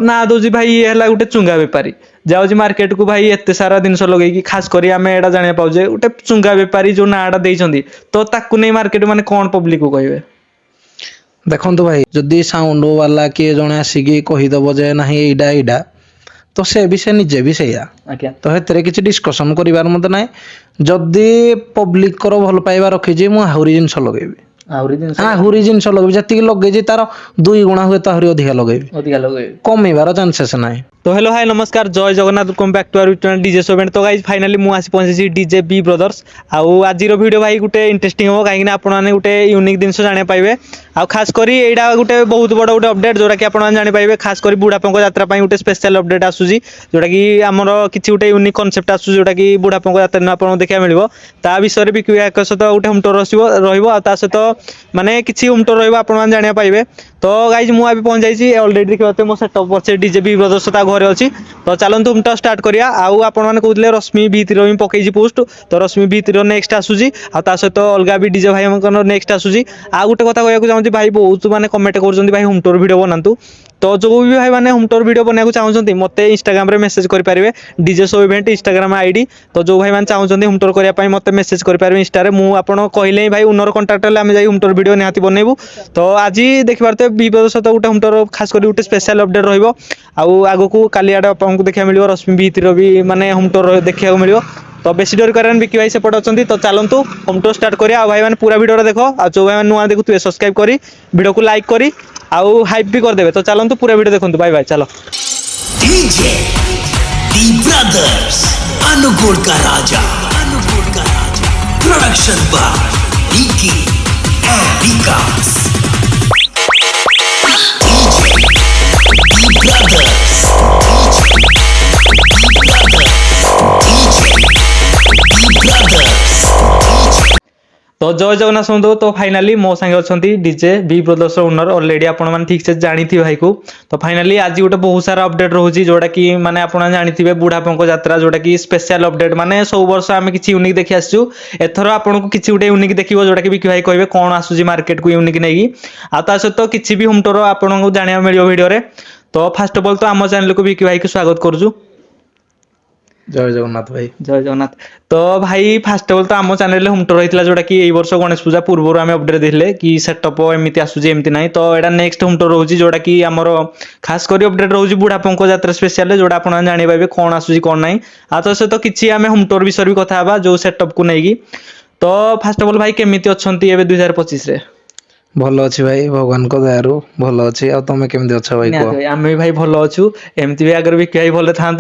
ନା ଦଉଛି ଭାଇ ଇଏ ହେଲା ଗୋଟେ ଚୁଙ୍ଗା ବେପାରୀ ଯାଉଛି ମାର୍କେଟ କୁ ଭାଇ ଏତେ ସାରା ଜିନିଷ ଲଗେଇକି ଖାସ କରି ଆମେ ଏଇଟା ଜାଣିବା ପାଉଛେ ଗୋଟେ ଚୁଙ୍ଗା ବେପାରୀ ଯୋଉ ନାଁଟା ଦେଇଛନ୍ତି ତ ତାକୁ ନେଇ ମାର୍କେଟ ମାନେ କଣ ପବ୍ଲିକ କୁ କହିବେ? ଦେଖନ୍ତୁ ଭାଇ, ଯଦି ସାଉଣ୍ଡ ବାଲା କିଏ ଜଣେ ଆସିକି କହିଦବ ଯେ ନାହିଁ ଏଇଟା ଏଇଟା, ତ ସେ ବି ସେ ନିଜେ ବି ସେଇଆ। ଆଜ୍ଞା ତ ସେଥିରେ କିଛି ଡିସ୍କସନ କରିବାର ମତେ ନାହିଁ। ଯଦି ପବ୍ଲିକର ଭଲ ପାଇବା ରଖିଛି ମୁଁ ଆହୁରି ଜିନିଷ ଲଗେଇବି, ଆହୁରି ଜିନିଷ ଲଗେଇବି, ଯେତିକି ଲଗେଇଛି ତାର 2 ଗୁଣା ହୁଏତ ଆହୁରି ଅଧିକା ଲଗେଇବି, କମେଇବାର ଚାନ୍ସେସ୍ ନାହିଁ। तो हेलो हाय नमस्कार जय Jagannath welcome back to our YouTube DJ show event. तो गाइस फाइनली मु आसी पहुंची डीजे बी ब्रदर्स आउ आजिर वीडियो भाई गोटे इंटरेस्टिंग हो कहीं आपण मैंने गोटे यूनिक जिन जाना पाइबे आ खास करी एटा गोटे बहुत बड़ गोटे अपडेट जोटा कि आपण जानि पाइबे खास करी बुढ़ापा यात्रा गोटे स्पेशल अपडेट आसूची जोटा कि आमर किसी गोटे यूनिक कनसेप्ट आसू जोटा कि बुढ़ापा यात्रा आपको देखा मिल ता विषय भी सहित गोटे होम टूर सहित माने किसी होम टूर रहा जाना पाइबे। तो गाइज मुझे अभी पहुंच जाइए अलरेडी देखिए मो सेटअप अच्छे डीजे बी ब्रदर्स घरे अच्छी। तो चलते होम टूर स्टार्ट करिया आउ आपण मैंने कहते रश्मि भीतर भी पकई पोस्ट तो रश्मि भीतर नेक्स्ट आसूसी सहित अलग भी डीजे भाई नेक्स्ट आसूसी। आ गोटे कथा कहूँ चाहूँगी भाई बहुत मैंने कमेंट कर भाई होम टूर वीडियो बनातु तो जो भी भाई मैंने होम टूर वीडियो बनाना चाहते मत इंस्टाग्राम रे मेसेज करेंगे DJ show event Instagram ID. तो जो भाई मैंने चाहते होम टूर करने मत मेसेज करेंगे इंस्टा मु आपड़ कहले भाई उनर कंटाक्ट आम जा होम टूर वीडियो निहाती बनइबू। तो आज देखी पारे बी ब्रदर्स सहित गोटे होम टूर खास कर गोटे स्पेशल अपडेट रही आगू को काली आड़े आपको देखा मिल रश्मि भीतर भी माने होम टूर देखा मिल। तो बेसी डर कर बिकी भाई सेपटे अच्छी तो चलतु होम टूर स्टार्ट करिया भाई मैंने पूरा वीडियो देख आ जो भाई नुआ देखुए सब्सक्राइब करी वीडियो को लाइक करी आउ हाइप भी करदेवे। तो चलतु पूरा वीडियो देखु बाय बाय चलो। डीजे दी ब्रदर्स अनुगुण का राजा production by Vicky and Vikas. DJ the brothers तो जय जगन्नाथ सुनते तो फाइनाली मो सांगे अच्छा DJ B brothers owner already आपण मैंने ठीक से जानी भाई को। तो फाइनाली आज गोटे बहुत सारा अपडेट रोचे जोटा कि माने आप जानी बुढ़ापा यात्रा जोटा कि स्पेशल अपडेट माने सब वर्ष आम किसी यूनिक देखी आसू एथर आपको किसी गोटे यूनिक देखिए जोटा कि बिकी भाई कहे कौन आसूसी मार्केट को यूनिक नहीं आ सहित किसी भी होम टूर आपको जाना मिल वीडियो। तो फास्ट ऑफ ऑल तो आम चैनल को बिकी भाई को स्वागत करुँ। जय जगन्नाथ भाई। जय जगन्नाथ। तो भाई फास्ट ऑफ ऑल तो आम चैनल होम टूर होता जोटा कि वर्ष गणेश पूजा पूर्व आम अपडेट देते कि सेटअप एमती आसूसी एमती ना। तो यहाँ नेक्स्ट होम टूर रोचे जोटा कि आमर खास कर अपडेट रोचे बुढ़ापा यात्रा स्पेशल जोटा आप जानी पाइबे कौन आसूसी कौन ना आ तो सहित किसी आम होम टूर विषय भी कथा हाँ जो सेटअप को लेकिन। तो फास्ट ऑफ ऑल भाई केमिति अच्छंती एबे 2025 रे? भल अच्छी भाई भगवान को दयारु भल अच्छी। आ तुम केमती अच्छा भाई कह? आम भी भाई भल अच्छु एमती भी आगे बिकी भाई भले था।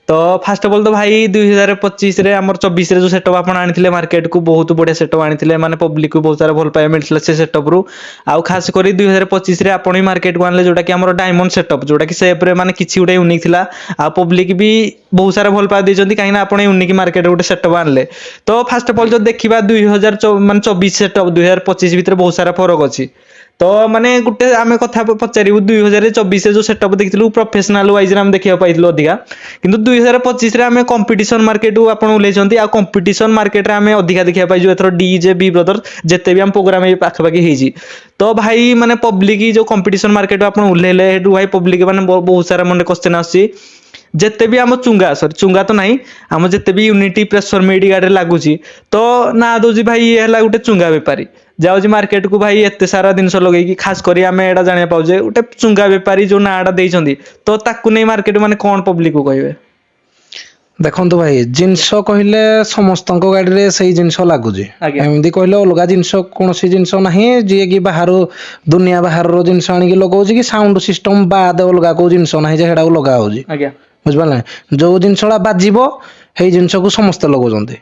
तो फास्ट ऑफ ऑल तो भाई 2025 रे आमर 24 रे जो सेटअप आप आनी मार्केट को बहुत बढ़िया सेटअप आनी माने पब्लिक को बहुत सारा भल पाइबा मिलता से सेटअप रु आउ खास कर 2025 रे आपण मार्केट को आनले जोटा कि आमर डायमंड सेटअप जोटा कि सेप रे माने किछि गोटे यूनिक थिला आ पब्लिक भी बहुत सारा भल पाइ देछंती काहे ना आपण यूनिक मार्केट गोटे सेटअप आनले। तो फास्ट ऑफ ऑल जो देखिबा 2024 सेटअप 2025 भीतर बहुत सारा फरक अछि। तो माने गोटे आम कथा पचारू 2024 जो सेटअप देखिलु प्रोफेशनल वाइज आम देखा पाई अधिका किंतु 2025 रे आम कंपटीशन मार्केट आप ओल्लैंती आ कंपटीशन मार्केट रे आम अधिका देखा पाइजु एथर डीजे बी ब्रदर्स जिते भी आम प्रोग्राम पाखापाखि होती। तो भाई माने पब्लिक जो कंपटीशन मार्केट आप ओल्लैले भाई पब्लिक माने बहुत सारा मन क्वेश्चन आसी जिते भी आम चुंगा सॉरी चुंगा तो नहीं आम जिते भी यूनिटी प्रेशर मेड गाड़ी लगुच तो ना दौर भाई ये है गोटे चुंगा बेपारी जाऊँगी मार्केट को भाई एत सारा जिन लगे खास कर आम एटा जाना पाचे गोटे चुंगा बेपारी जो नाटा देते तो ताकू नहीं मार्केट माने कौन पब्लिक को कहे? देखो भाई जिनस कहले समस्त गाड़ी में से जिनस लगुच एमती कहले अलग जिनस कौन जिनस ना जी कि बाहर दुनिया बाहर जिनस आनिक लगे कि साउंड सिस्टम बाद अलग कौ जिनस ना लगा बुझिपारे जो जिनसा बाजिबो हे जिनस को समस्ते लगौंती।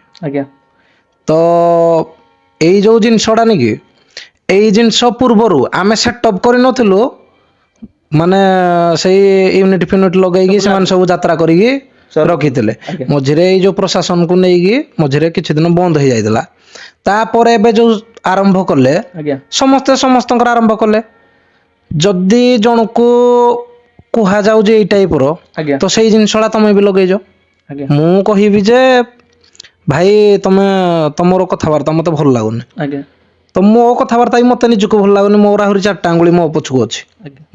तो यही जो जिनसटा नहीं कि यही जिनस पूर्वर आम सेटअप कर नथिलु माने से यूनिट फिनिट लगे सब यात्रा करी रखी मझे जो प्रशासन को लेकिन मझे किसी दिन बंद हो जाता तापर एबे जो आरंभ कले समस्ते समस्त आरंभ कले जदि जन को कह जाऊ टाइप रो तो से जिनसा तुम भी लगेज मु कहबी जे भाई तुम तुम कथबार्ता मत भल लगुनि तो मो कथबार्ता मत निजक भल लगुनि मोर आहरी 4टा आंगुली मो पछकू अच्छी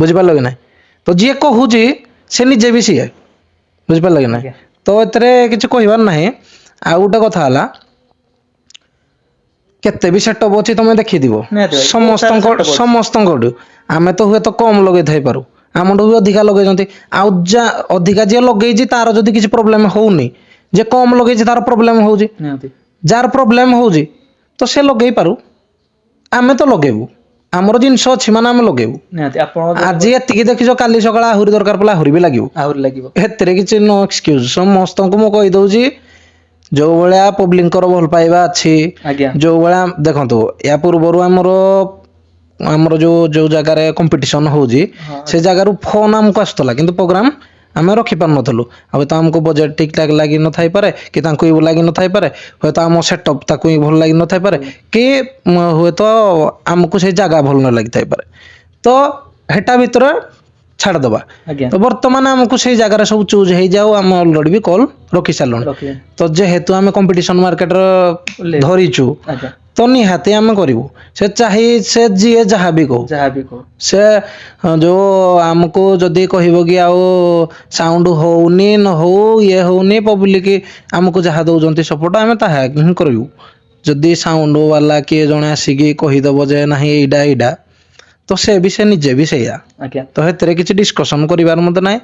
बुझिपार कि ना। तो जी कहूँ ସେ ନିଜେ ବି ସିଏ ବୁଝିପାରିଲେ କି ନାହିଁ ତ ଏଥିରେ କିଛି କହିବାର ନାହିଁ। ଆଉ ଗୋଟେ କଥା ହେଲା କେତେ ବି ସେଟଅପ୍ ଅଛି ତମେ ଦେଖିଥିବ ନିହାତି ଭାଇ, ସମସ୍ତଙ୍କ ବହୁତ ସାରା setup ଅଛି। ସମସ୍ତଙ୍କଠୁ ଆମେ ତ ହୁଏତ କମ ଲଗେଇ ଥାଇପାରୁ ଆମଠୁ ବି ଅଧିକା ଲଗେଇଛନ୍ତି ଆଉ ଅଧିକା ଯିଏ ଲଗେଇଛି ତାର ଯଦି କିଛି ପ୍ରୋବ୍ଲେମ ହଉନି ଯେ କମ ଲଗେଇଛି ତାର ପ୍ରୋବ୍ଲେମ ହଉଛି ନିହାତି ଯାହାର ପ୍ରୋବ୍ଲେମ ହଉଛି ତ ସେ ଲଗେଇ ପାରୁ ଆମେ ତ ଲଗେଇବୁ ଆମର ଜିନିଷ ଅଛି ମାନେ ଆମେ ଲଗେଇବୁ ନିହାତି ଆପଣ ଆଜି ଏତିକି ଦେଖିଛ କାଲି ସକାଳେ ଆହୁରି ଦରକାର ପଡ଼ିଲେ ଆହୁରି ବି ଲାଗିବ ଆହୁରି ଲାଗିବ। ଏଥିରେ କିଛି ନୋ ଏକ୍ସକ୍ୟୁଜ ସମସ୍ତଙ୍କୁ ମୁଁ କହିଦଉଛି ଯୋଉ ଭଳିଆ ପବ୍ଲିକଙ୍କର ଭଲ ପାଇବା ଅଛି ଆଜ୍ଞା ଯୋଉ ଭଳିଆ ଦେଖନ୍ତୁ ୟା ପୂର୍ବରୁ ଆମର ଯୋଉ ଜାଗାରେ କମ୍ପିଟିସନ ହଉଛି ହଁ, ସେ ଜାଗାରୁ ଫୋନ ଆମକୁ ଆସୁଥିଲା କିନ୍ତୁ ପ୍ରୋଗ୍ରାମ ଆମେ ରଖିପାରୁନଥିଲୁ ଆଉ ତ ଆମକୁ ବଜେଟ ଠିକ ଠାକ ଲାଗି ନଥାଇପାରେ କି ତାଙ୍କୁ ବି ଲାଗି ନଥାଇପାରେ ହୁଏତ ଆମ ସେଟଅପ୍ ତାକୁ ହିଁ ଭଲ ଲାଗି ନଥାଇପାରେ କି ହୁଏତ ଆମକୁ ସେଇ ଜାଗା ଭଲ ନ ଲାଗିଥାଇପାରେ ତ ହେଟା ଭିତରେ ଛାଡ଼ିଦବା ଆଜ୍ଞା ତ ବର୍ତ୍ତମାନ ଆମକୁ ସେଇ ଜାଗାରେ ସବୁ ଚୁଜ୍ ହେଇଯାଉ ଆମେ ଅଲରେଡି ବି କଲ୍ ରଖି ସାରିଲୁଣି ରଖିବେ ତ ଯେହେତୁ ଆମେ କମ୍ପିଟିସନ ମାର୍କେଟର ଧରିଛୁ ଆଜ୍ଞା ତ ନିହାତି ଆମେ କରିବୁ ସେ ଯିଏ ଯାହା ବି କହୁ ଯାହା ବି କହୁ ସେ ଯୋଉ ଆମକୁ ଯଦି କହିବ କି ଆଉ ସାଉଣ୍ଡ ହଉନି ନ ହଉ ଇଏ ହଉନି ପବ୍ଲିକ ଆମକୁ ଯାହା ଦଉଛନ୍ତି ସପୋର୍ଟ ଆମେ ତାହା ହିଁ କରିବୁ ଯଦି ସାଉଣ୍ଡ ବାଲା କିଏ ଜଣେ ଆସିକି କହିଦବ ଯେ ନାହିଁ ଏଇଟା ତ ସେ ବି ସେ ନିଜେ ବି ସେଇଆ ଆଜ୍ଞା ତ ସେଥିରେ କିଛି ଡିସ୍କସନ କରିବାର ମତେ ନାହିଁ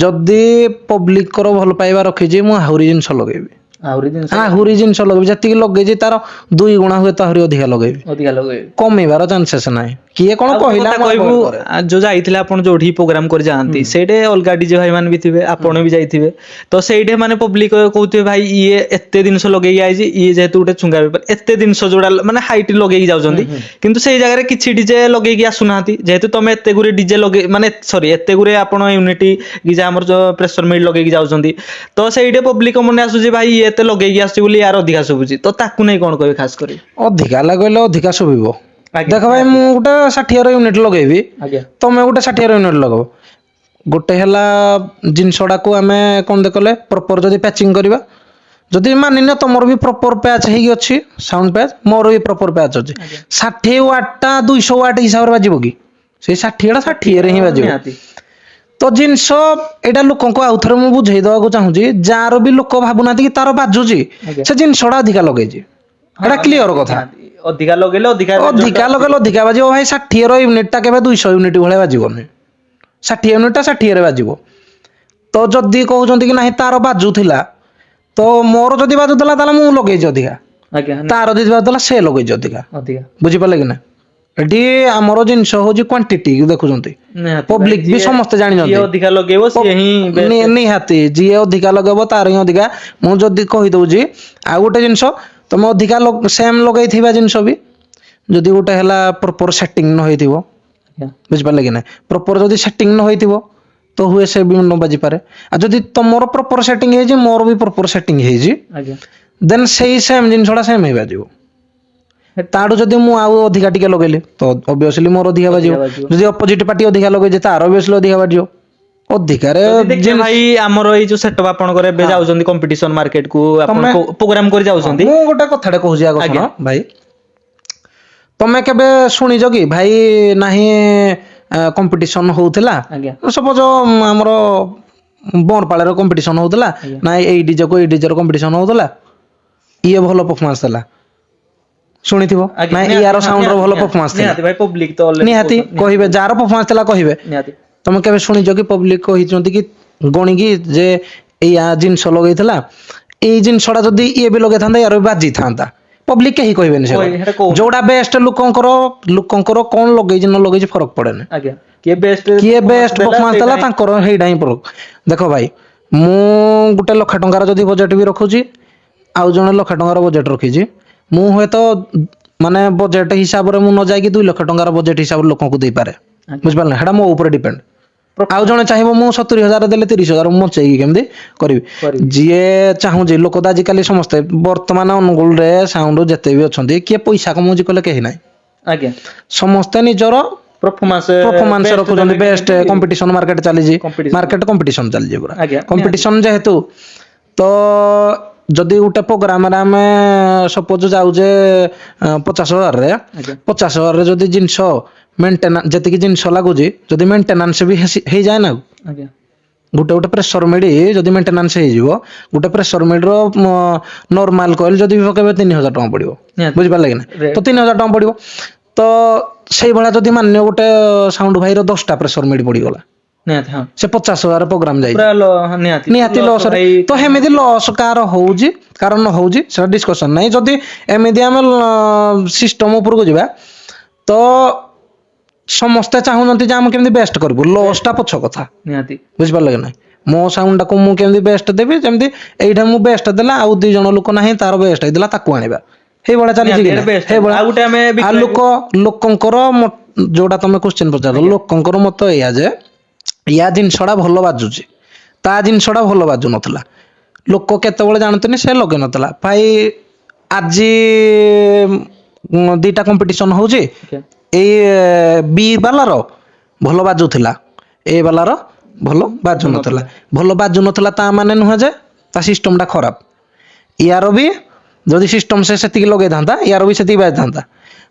ଯଦି ପବ୍ଲିକର ଭଲ ପାଇବା ରଖିଛି ମୁଁ ଆହୁରି ଜିନିଷ ଲଗେଇବି ଆହୁରି ଜିନିଷ ଲଗେଇବି ଯେତିକି ଲଗେଇଛି ତାର 2 ଗୁଣା ହୁଏ ଆହୁରି ଅଧିକା ଲଗେଇବି ଅଧିକା ଲଗେଇବେ। କମିବାର ଚାନ୍ସେସ୍ ନାହିଁ କିଏ କଣ ଆଉ ଗୋଟେ କହିଲା କଥା ମୁଁ କହିବୁ avoid କରେ। ଯୋଉ ଯାଇଥିଲେ ଆପଣ ଯୋଉଠି ପ୍ରୋଗ୍ରାମ କରି ଯାଆନ୍ତି ସେଇଠି ଅଲଗା ଡିଜେ ଭାଇ ମାନେ ବି ଥିବେ ଆପଣ ବି ଯାଇଥିବେ ତ ସେଇଠି ମାନେ ପବ୍ଲିକ କହୁଥିବେ ଭାଇ ଇଏ ଏତେ ଜିନିଷ ଲଗେଇକି ଆଇଛି ଇଏ ଯେହେତୁ ଗୋଟେ ଚୁଙ୍ଗା ବେପାର ଏତେ ଜିନିଷ ଯୋଉଟା ମାନେ ହାଇଟ ଲଗେଇକି ଯାଉଛନ୍ତି କିନ୍ତୁ ସେଇ ଜାଗାରେ କିଛି ଡିଜେ ଲଗେଇକି ଆସୁନାହାନ୍ତି ଯେହେତୁ ତମେ ଏତେ ଗୁରେ ଡିଜେ ଲଗେଇ ମାନେ ସରି ଏତେ ଗୁରେ ଆପଣ ୟୁନିଟି କି ଯାହା ଆମର ଯୋଉ ପ୍ରେସର ମିଟ୍ ଲଗେଇକି ଯାଉଛନ୍ତି ତ ସେଇଠି ପବ୍ଲିକ ମନେ ଆସୁଛି ଭାଇ ଇଏ ଏତେ ଲଗେଇକି ଆସୁଛି ବୋଲି ୟାର ଅଧିକା ଶୁଭୁଛି ତ ତାକୁ ନେଇ କଣ କହିବେ ଖାସ କରି ଅଧିକା ଲଗେଇଲେ ଅଧିକା ଶୁଭିବ ଆଜ୍ଞା ଦେଖ ଭାଇ ମୁଁ ଗୋଟେ 60 ୟୁନିଟ ଲଗେଇବି ଆଜ୍ଞା ତମେ ଗୋଟେ 60 ୟୁନିଟ ଲଗାଅ ଗୋଟେ ହେଲା ଜିନିଷଟାକୁ ଆମେ କଣ ଦେଖଲେ ପ୍ରପର ଯଦି ପ୍ୟାଚିଂ କରିବା ଯଦି ମାନିନିଅ ତମର ବି ପ୍ରପର ପ୍ୟାଚ୍ ହେଇକି ଅଛି ସାଉଣ୍ଡ ପ୍ୟାଚ୍ ମୋର ବି ପ୍ରପର ପ୍ୟାଚ୍ ଅଛି 60 ୱାଟ୍ ଟା 200 ୱାଟ୍ ହିସାବରେ ବାଜିବ କି ସେଇ 60 ଟା 60 ରେ ହିଁ ବାଜିବ ନିହାତି ତ ଜିନିଷ ଏଇଟା ଲୋକଙ୍କୁ ଆଉଥରେ ମୁଁ ବୁଝେଇ ଦେବାକୁ ଚାହୁଁଛି ଯାହାର ବି ଲୋକ ଭାବୁନାହାନ୍ତି କି ତାର ବାଜୁଛି ଆଜ୍ଞା ସେ ଜିନିଷଟା ଅଧିକା ଲଗେଇଛି ଏଇଟା କ୍ଲିୟର କଥା ଅଧିକା ଲଗେଇଲେ ଅଧିକା ଲଗେଇଲେ ଅଧିକା ବାଜିବ ଭାଇ 60 ର ୟୁନିଟ ଟା କେବେ 200 ୟୁନିଟ ଭଳିଆ ବାଜିବନି 60 ୟୁନିଟ ଟା 60 ରେ ବାଜିବ ତ ଯଦି କହୁଛନ୍ତି କି ନାହିଁ ତାର ବାଜୁଥିଲା ତ ମୋର ଯଦି ବାଜୁଥିଲା ତାହେଲେ ମୁଁ ଲଗେଇଛି ଅଧିକା ଆଜ୍ଞା ତାର ଯଦି ବାଜୁଥିଲା ସେ ଲଗେଇଛି ଅଧିକା ଅଧିକା ବୁଝିପାରିଲେ କି ନା ଏଠି ଆମର ଜିନିଷ ହଉଛି କ୍ୱାଣ୍ଟିଟି ଦେଖୁଛନ୍ତି ପବ୍ଲିକ ବି ସମସ୍ତେ ଜାଣିଛନ୍ତି ଅଧିକା ଲଗେଇବ ସିଏ ହିଁ ନିହାତି ଯିଏ ଅଧିକା ଲଗେଇବ ତାର ହିଁ ଅଧିକା ମୁଁ ଯଦି କହିଦଉଛି ଆଉ ଗୋଟେ ଜିନିଷ ତମେ ଅଧିକା ସେମ୍ ଲଗେଇଥିବା ଜିନିଷ ବି ଯଦି ଗୋଟେ ହେଲା ପ୍ରପର ସେଟିଂ ନ ହେଇଥିବ ବୁଝିପାରିଲେ କି ନା ପ୍ରପର ଯଦି ସେଟିଂ ନ ହେଇଥିବ ତ ହୁଏ ସେ ବି ନ ବାଜିପାରେ ଆଉ ଯଦି ତମର ପ୍ରପର ସେଟିଂ ହେଇଛି ମୋର ବି ପ୍ରପର ସେଟିଂ ହେଇଛି ଦେନ୍ ସେଇ ସେମ୍ ଜିନିଷଟା ସେମ୍ ହେଇ ବାଜିବ ତାଠୁ ଯଦି ମୁଁ ଆଉ ଅଧିକା ଟିକେ ଲଗେଇଲି ତ ଅବଭିୟସଲି ମୋର ଅଧିକା ବାଜିବ ଯଦି ଅପୋଜିଟ ପାର୍ଟି ଅଧିକା ଲଗେଇଛି ତାର ଅବଭିୟସଲି ଅଧିକା ବାଜିବ ଅଧିକାରେ ଭାଇ ଆମର ଏଇ ଯୋଉ ସେଟଅପ୍ ଆପଣଙ୍କର ଏବେ ଯାଉଛନ୍ତି କମ୍ପିଟିସନ ମାର୍କେଟ କୁ ଆପଣ ପ୍ରୋଗ୍ରାମ କରି ଯାଉଛନ୍ତି ମୁଁ ଗୋଟେ କଥାଟେ କହୁଛି ଆଗ ଶୁଣ ଭାଇ ତମେ କେବେ ଶୁଣିଛ କି ଭାଇ ନାହିଁ କମ୍ପିଟିସନ ହଉଥିଲା ସପୋଜ ଆମର ବଣପାଳରେ କମ୍ପିଟିସନ ହଉଥିଲା ନାଇଁ ଏଇ ଡିଜେକୁ ଏଇ ଡିଜେର କମ୍ପିଟିସନ ହଉଥିଲା ଇଏ ଭଲ ପରଫର୍ମାନ୍ସ ଦେଲା ଶୁଣିଥିବ ନାଇଁ ୟାର ସାଉଣ୍ଡର ଭଲ ପରଫର୍ମାନ୍ସ ଥିଲା ନିହାତି କହିବେ ଯାହାର ପରଫର୍ମାନ୍ସ ଥିଲା କହିବେ ତମେ କେବେ ଶୁଣିଛ କି ପବ୍ଲିକ କହିଛନ୍ତି କି ଗଣିକି ଯେ ଏଇ ଜିନିଷ ଲଗେଇଥିଲା ଏଇ ଜିନିଷଟା ଯଦି ଇଏ ବି ଲଗେଇଥାନ୍ତା ୟାର ବି ବାଜିଥାନ୍ତା ପବ୍ଲିକ କେହି କହିବେନି ସେ ଯୋଉଟା ବେଷ୍ଟ ଲୋକଙ୍କର କଣ ଲଗେଇଛି ନ ଲଗେଇଛି ଫରକ ପଡେନି କିଏ ବେଷ୍ଟ ପରଫର୍ମାନ୍ସ ଦେଲା ତାଙ୍କର ହେଇଟା ହିଁ ଫରକ ଦେଖ ଭାଇ ମୁଁ ଗୋଟେ ଲକ୍ଷ ଟଙ୍କାର ଯଦି ବଜେଟ ବି ରଖୁଛି ଆଉ ଜଣେ ଲକ୍ଷ ଟଙ୍କାର ବଜେଟ ରଖିଛି ମୁଁ ହୁଏତ ମାନେ ବଜେଟ ହିସାବରେ ମୁଁ ନ ଯାଇକି 2 ଲକ୍ଷ ଟଙ୍କାର ବଜେଟ ହିସାବରେ ଲୋକଙ୍କୁ ଦେଇପାରେ ବୁଝିପାରିଲେ ସେଟା ମୋ ଉପରେ ଡିପେଣ୍ଡ ଆଉ ଜଣେ ଚାହିଁବ ମୁଁ 70,000 ଦେଲେ 30,000 ମୁଁ ବଞ୍ଚେଇକି କେମିତି କରିବି ଯିଏ ଚାହୁଁଛି ଲୋକ ତ ଆଜିକାଲି ସମସ୍ତେ ବର୍ତ୍ତମାନ ଅନୁଗୁଳରେ ସାଉଣ୍ଡ ଯେତେ ବି ଅଛନ୍ତି କିଏ ପଇସା କମଉଛି କହିଲେ କେହି ନାହିଁ ସମସ୍ତେ ନିଜର ପରଫର୍ମାନ୍ସ ରଖୁଛନ୍ତି ବେଷ୍ଟ କମ୍ପିଟିସନ ମାର୍କେଟ ଚାଲିଛି ମାର୍କେଟ କମ୍ପିଟିସନ ଚାଲିଛି ପୁରା କମ୍ପିଟିସନ ଯେହେତୁ ତ ଯଦି ଗୋଟେ ପ୍ରୋଗ୍ରାମରେ ଆମେ ସପୋଜ ଯାଉଛେ 50,000 ରେ 50,000 ରେ ଯଦି ଜିନିଷ ମେଣ୍ଟେନାନ୍ସ ଯେତିକି ଜିନିଷ ଲାଗୁଛି ଯଦି ମେଣ୍ଟେନାନ୍ସ ବି ହେଇଯାଏ ନା ଗୋଟେ ଗୋଟେ ପ୍ରେସର ମିଡି ଯଦି ମେଣ୍ଟେନାନ୍ସ ହେଇଯିବ ଗୋଟେ ପ୍ରେସର ମିଡର ନର୍ମାଲ କଏଲ ଯଦି ବି ପକେଇବେ 3000 ଟଙ୍କା ପଡିବ ନିହାତି। ବୁଝିପାରିଲେ କି ନା Right. ତ 3000 ଟଙ୍କା ପଡିବ ତ ସେଇଭଳିଆ ଯଦି ମାନ୍ୟ ଗୋଟେ ସାଉଣ୍ଡ ଭାଇର 10ଟା ପ୍ରେସର ମିଡି ପଡିଗଲା ନିହାତି ହଁ ସେ 50,000 ପ୍ରୋଗ୍ରାମ ଯାଇଛି ପୁରା ନିହାତି ନିହାତି loss ଲସ୍ ଭାଇ ତ ହେମିତି ଲସ୍ କାହାର ହଉଛି କାରଣ ନ ହଉଛି ସେଟା ଡିସ୍କସନ ନାହିଁ ଯଦି ଏମିତି ଆମେ ସିଷ୍ଟମ ଉପରକୁ ଯିବା ତ ସମସ୍ତେ ଚାହୁଁଛନ୍ତି ଯେ ଆମେ କେମିତି ବେଷ୍ଟ କରିବୁ ଲସ୍ ଟା ପଛ କଥା ନିହାତି ବୁଝିପାରିଲେ କି ନାହିଁ ମୋ ସାଉଣ୍ଡଟାକୁ ମୁଁ କେମିତି ବେଷ୍ଟ ଦେବି ଯେମିତି ଏଇଟା ମୁଁ ବେଷ୍ଟ ଦେଲା ଆଉ 2 ଜଣ ଲୋକ ନାହିଁ ତାର ବେଷ୍ଟ ହେଇଥିଲା ତାକୁ ଆଣିବା ସେଇଭଳିଆ ଚାଲିଛି ନିହାତି, କି ଏଇଟା ନା best। ସେଇଭଳିଆ ଆଉ ଗୋଟେ ଆମେ ଆଉ ଲୋକଙ୍କର ଯୋଉଟା ତମେ କ୍ୱେଶ୍ଚିନ୍ ପଚାର ଲୋକଙ୍କର ମତ ଏଇଆ ଯେ ୟା ଜିନିଷଟା ଭଲ ବାଜୁଛି ତା ଜିନିଷଟା ଭଲ ବାଜୁନଥିଲା ଲୋକ କେତେବେଳେ ଜାଣନ୍ତିନି ସେ ଲଗେଇ ନଥିଲା ଭାଇ ଆଜି 2ଟା କମ୍ପିଟିସନ ହଉଛି Okay। ଏଇ ବି ବାଲାର ଭଲ ବାଜୁଥିଲା ଏ ବାଲାର ଭଲ ବାଜୁନଥିଲା ଭଲ ବାଜୁନଥିଲା ତା ମାନେ ନୁହେଁ ଯେ ତା ସିଷ୍ଟମଟା ଖରାପ ୟାର ବି ଯଦି ସିଷ୍ଟମ ସେ ସେତିକି ଲଗେଇଥାନ୍ତା ୟାର ବି ସେତିକି ବାଜିଥାନ୍ତା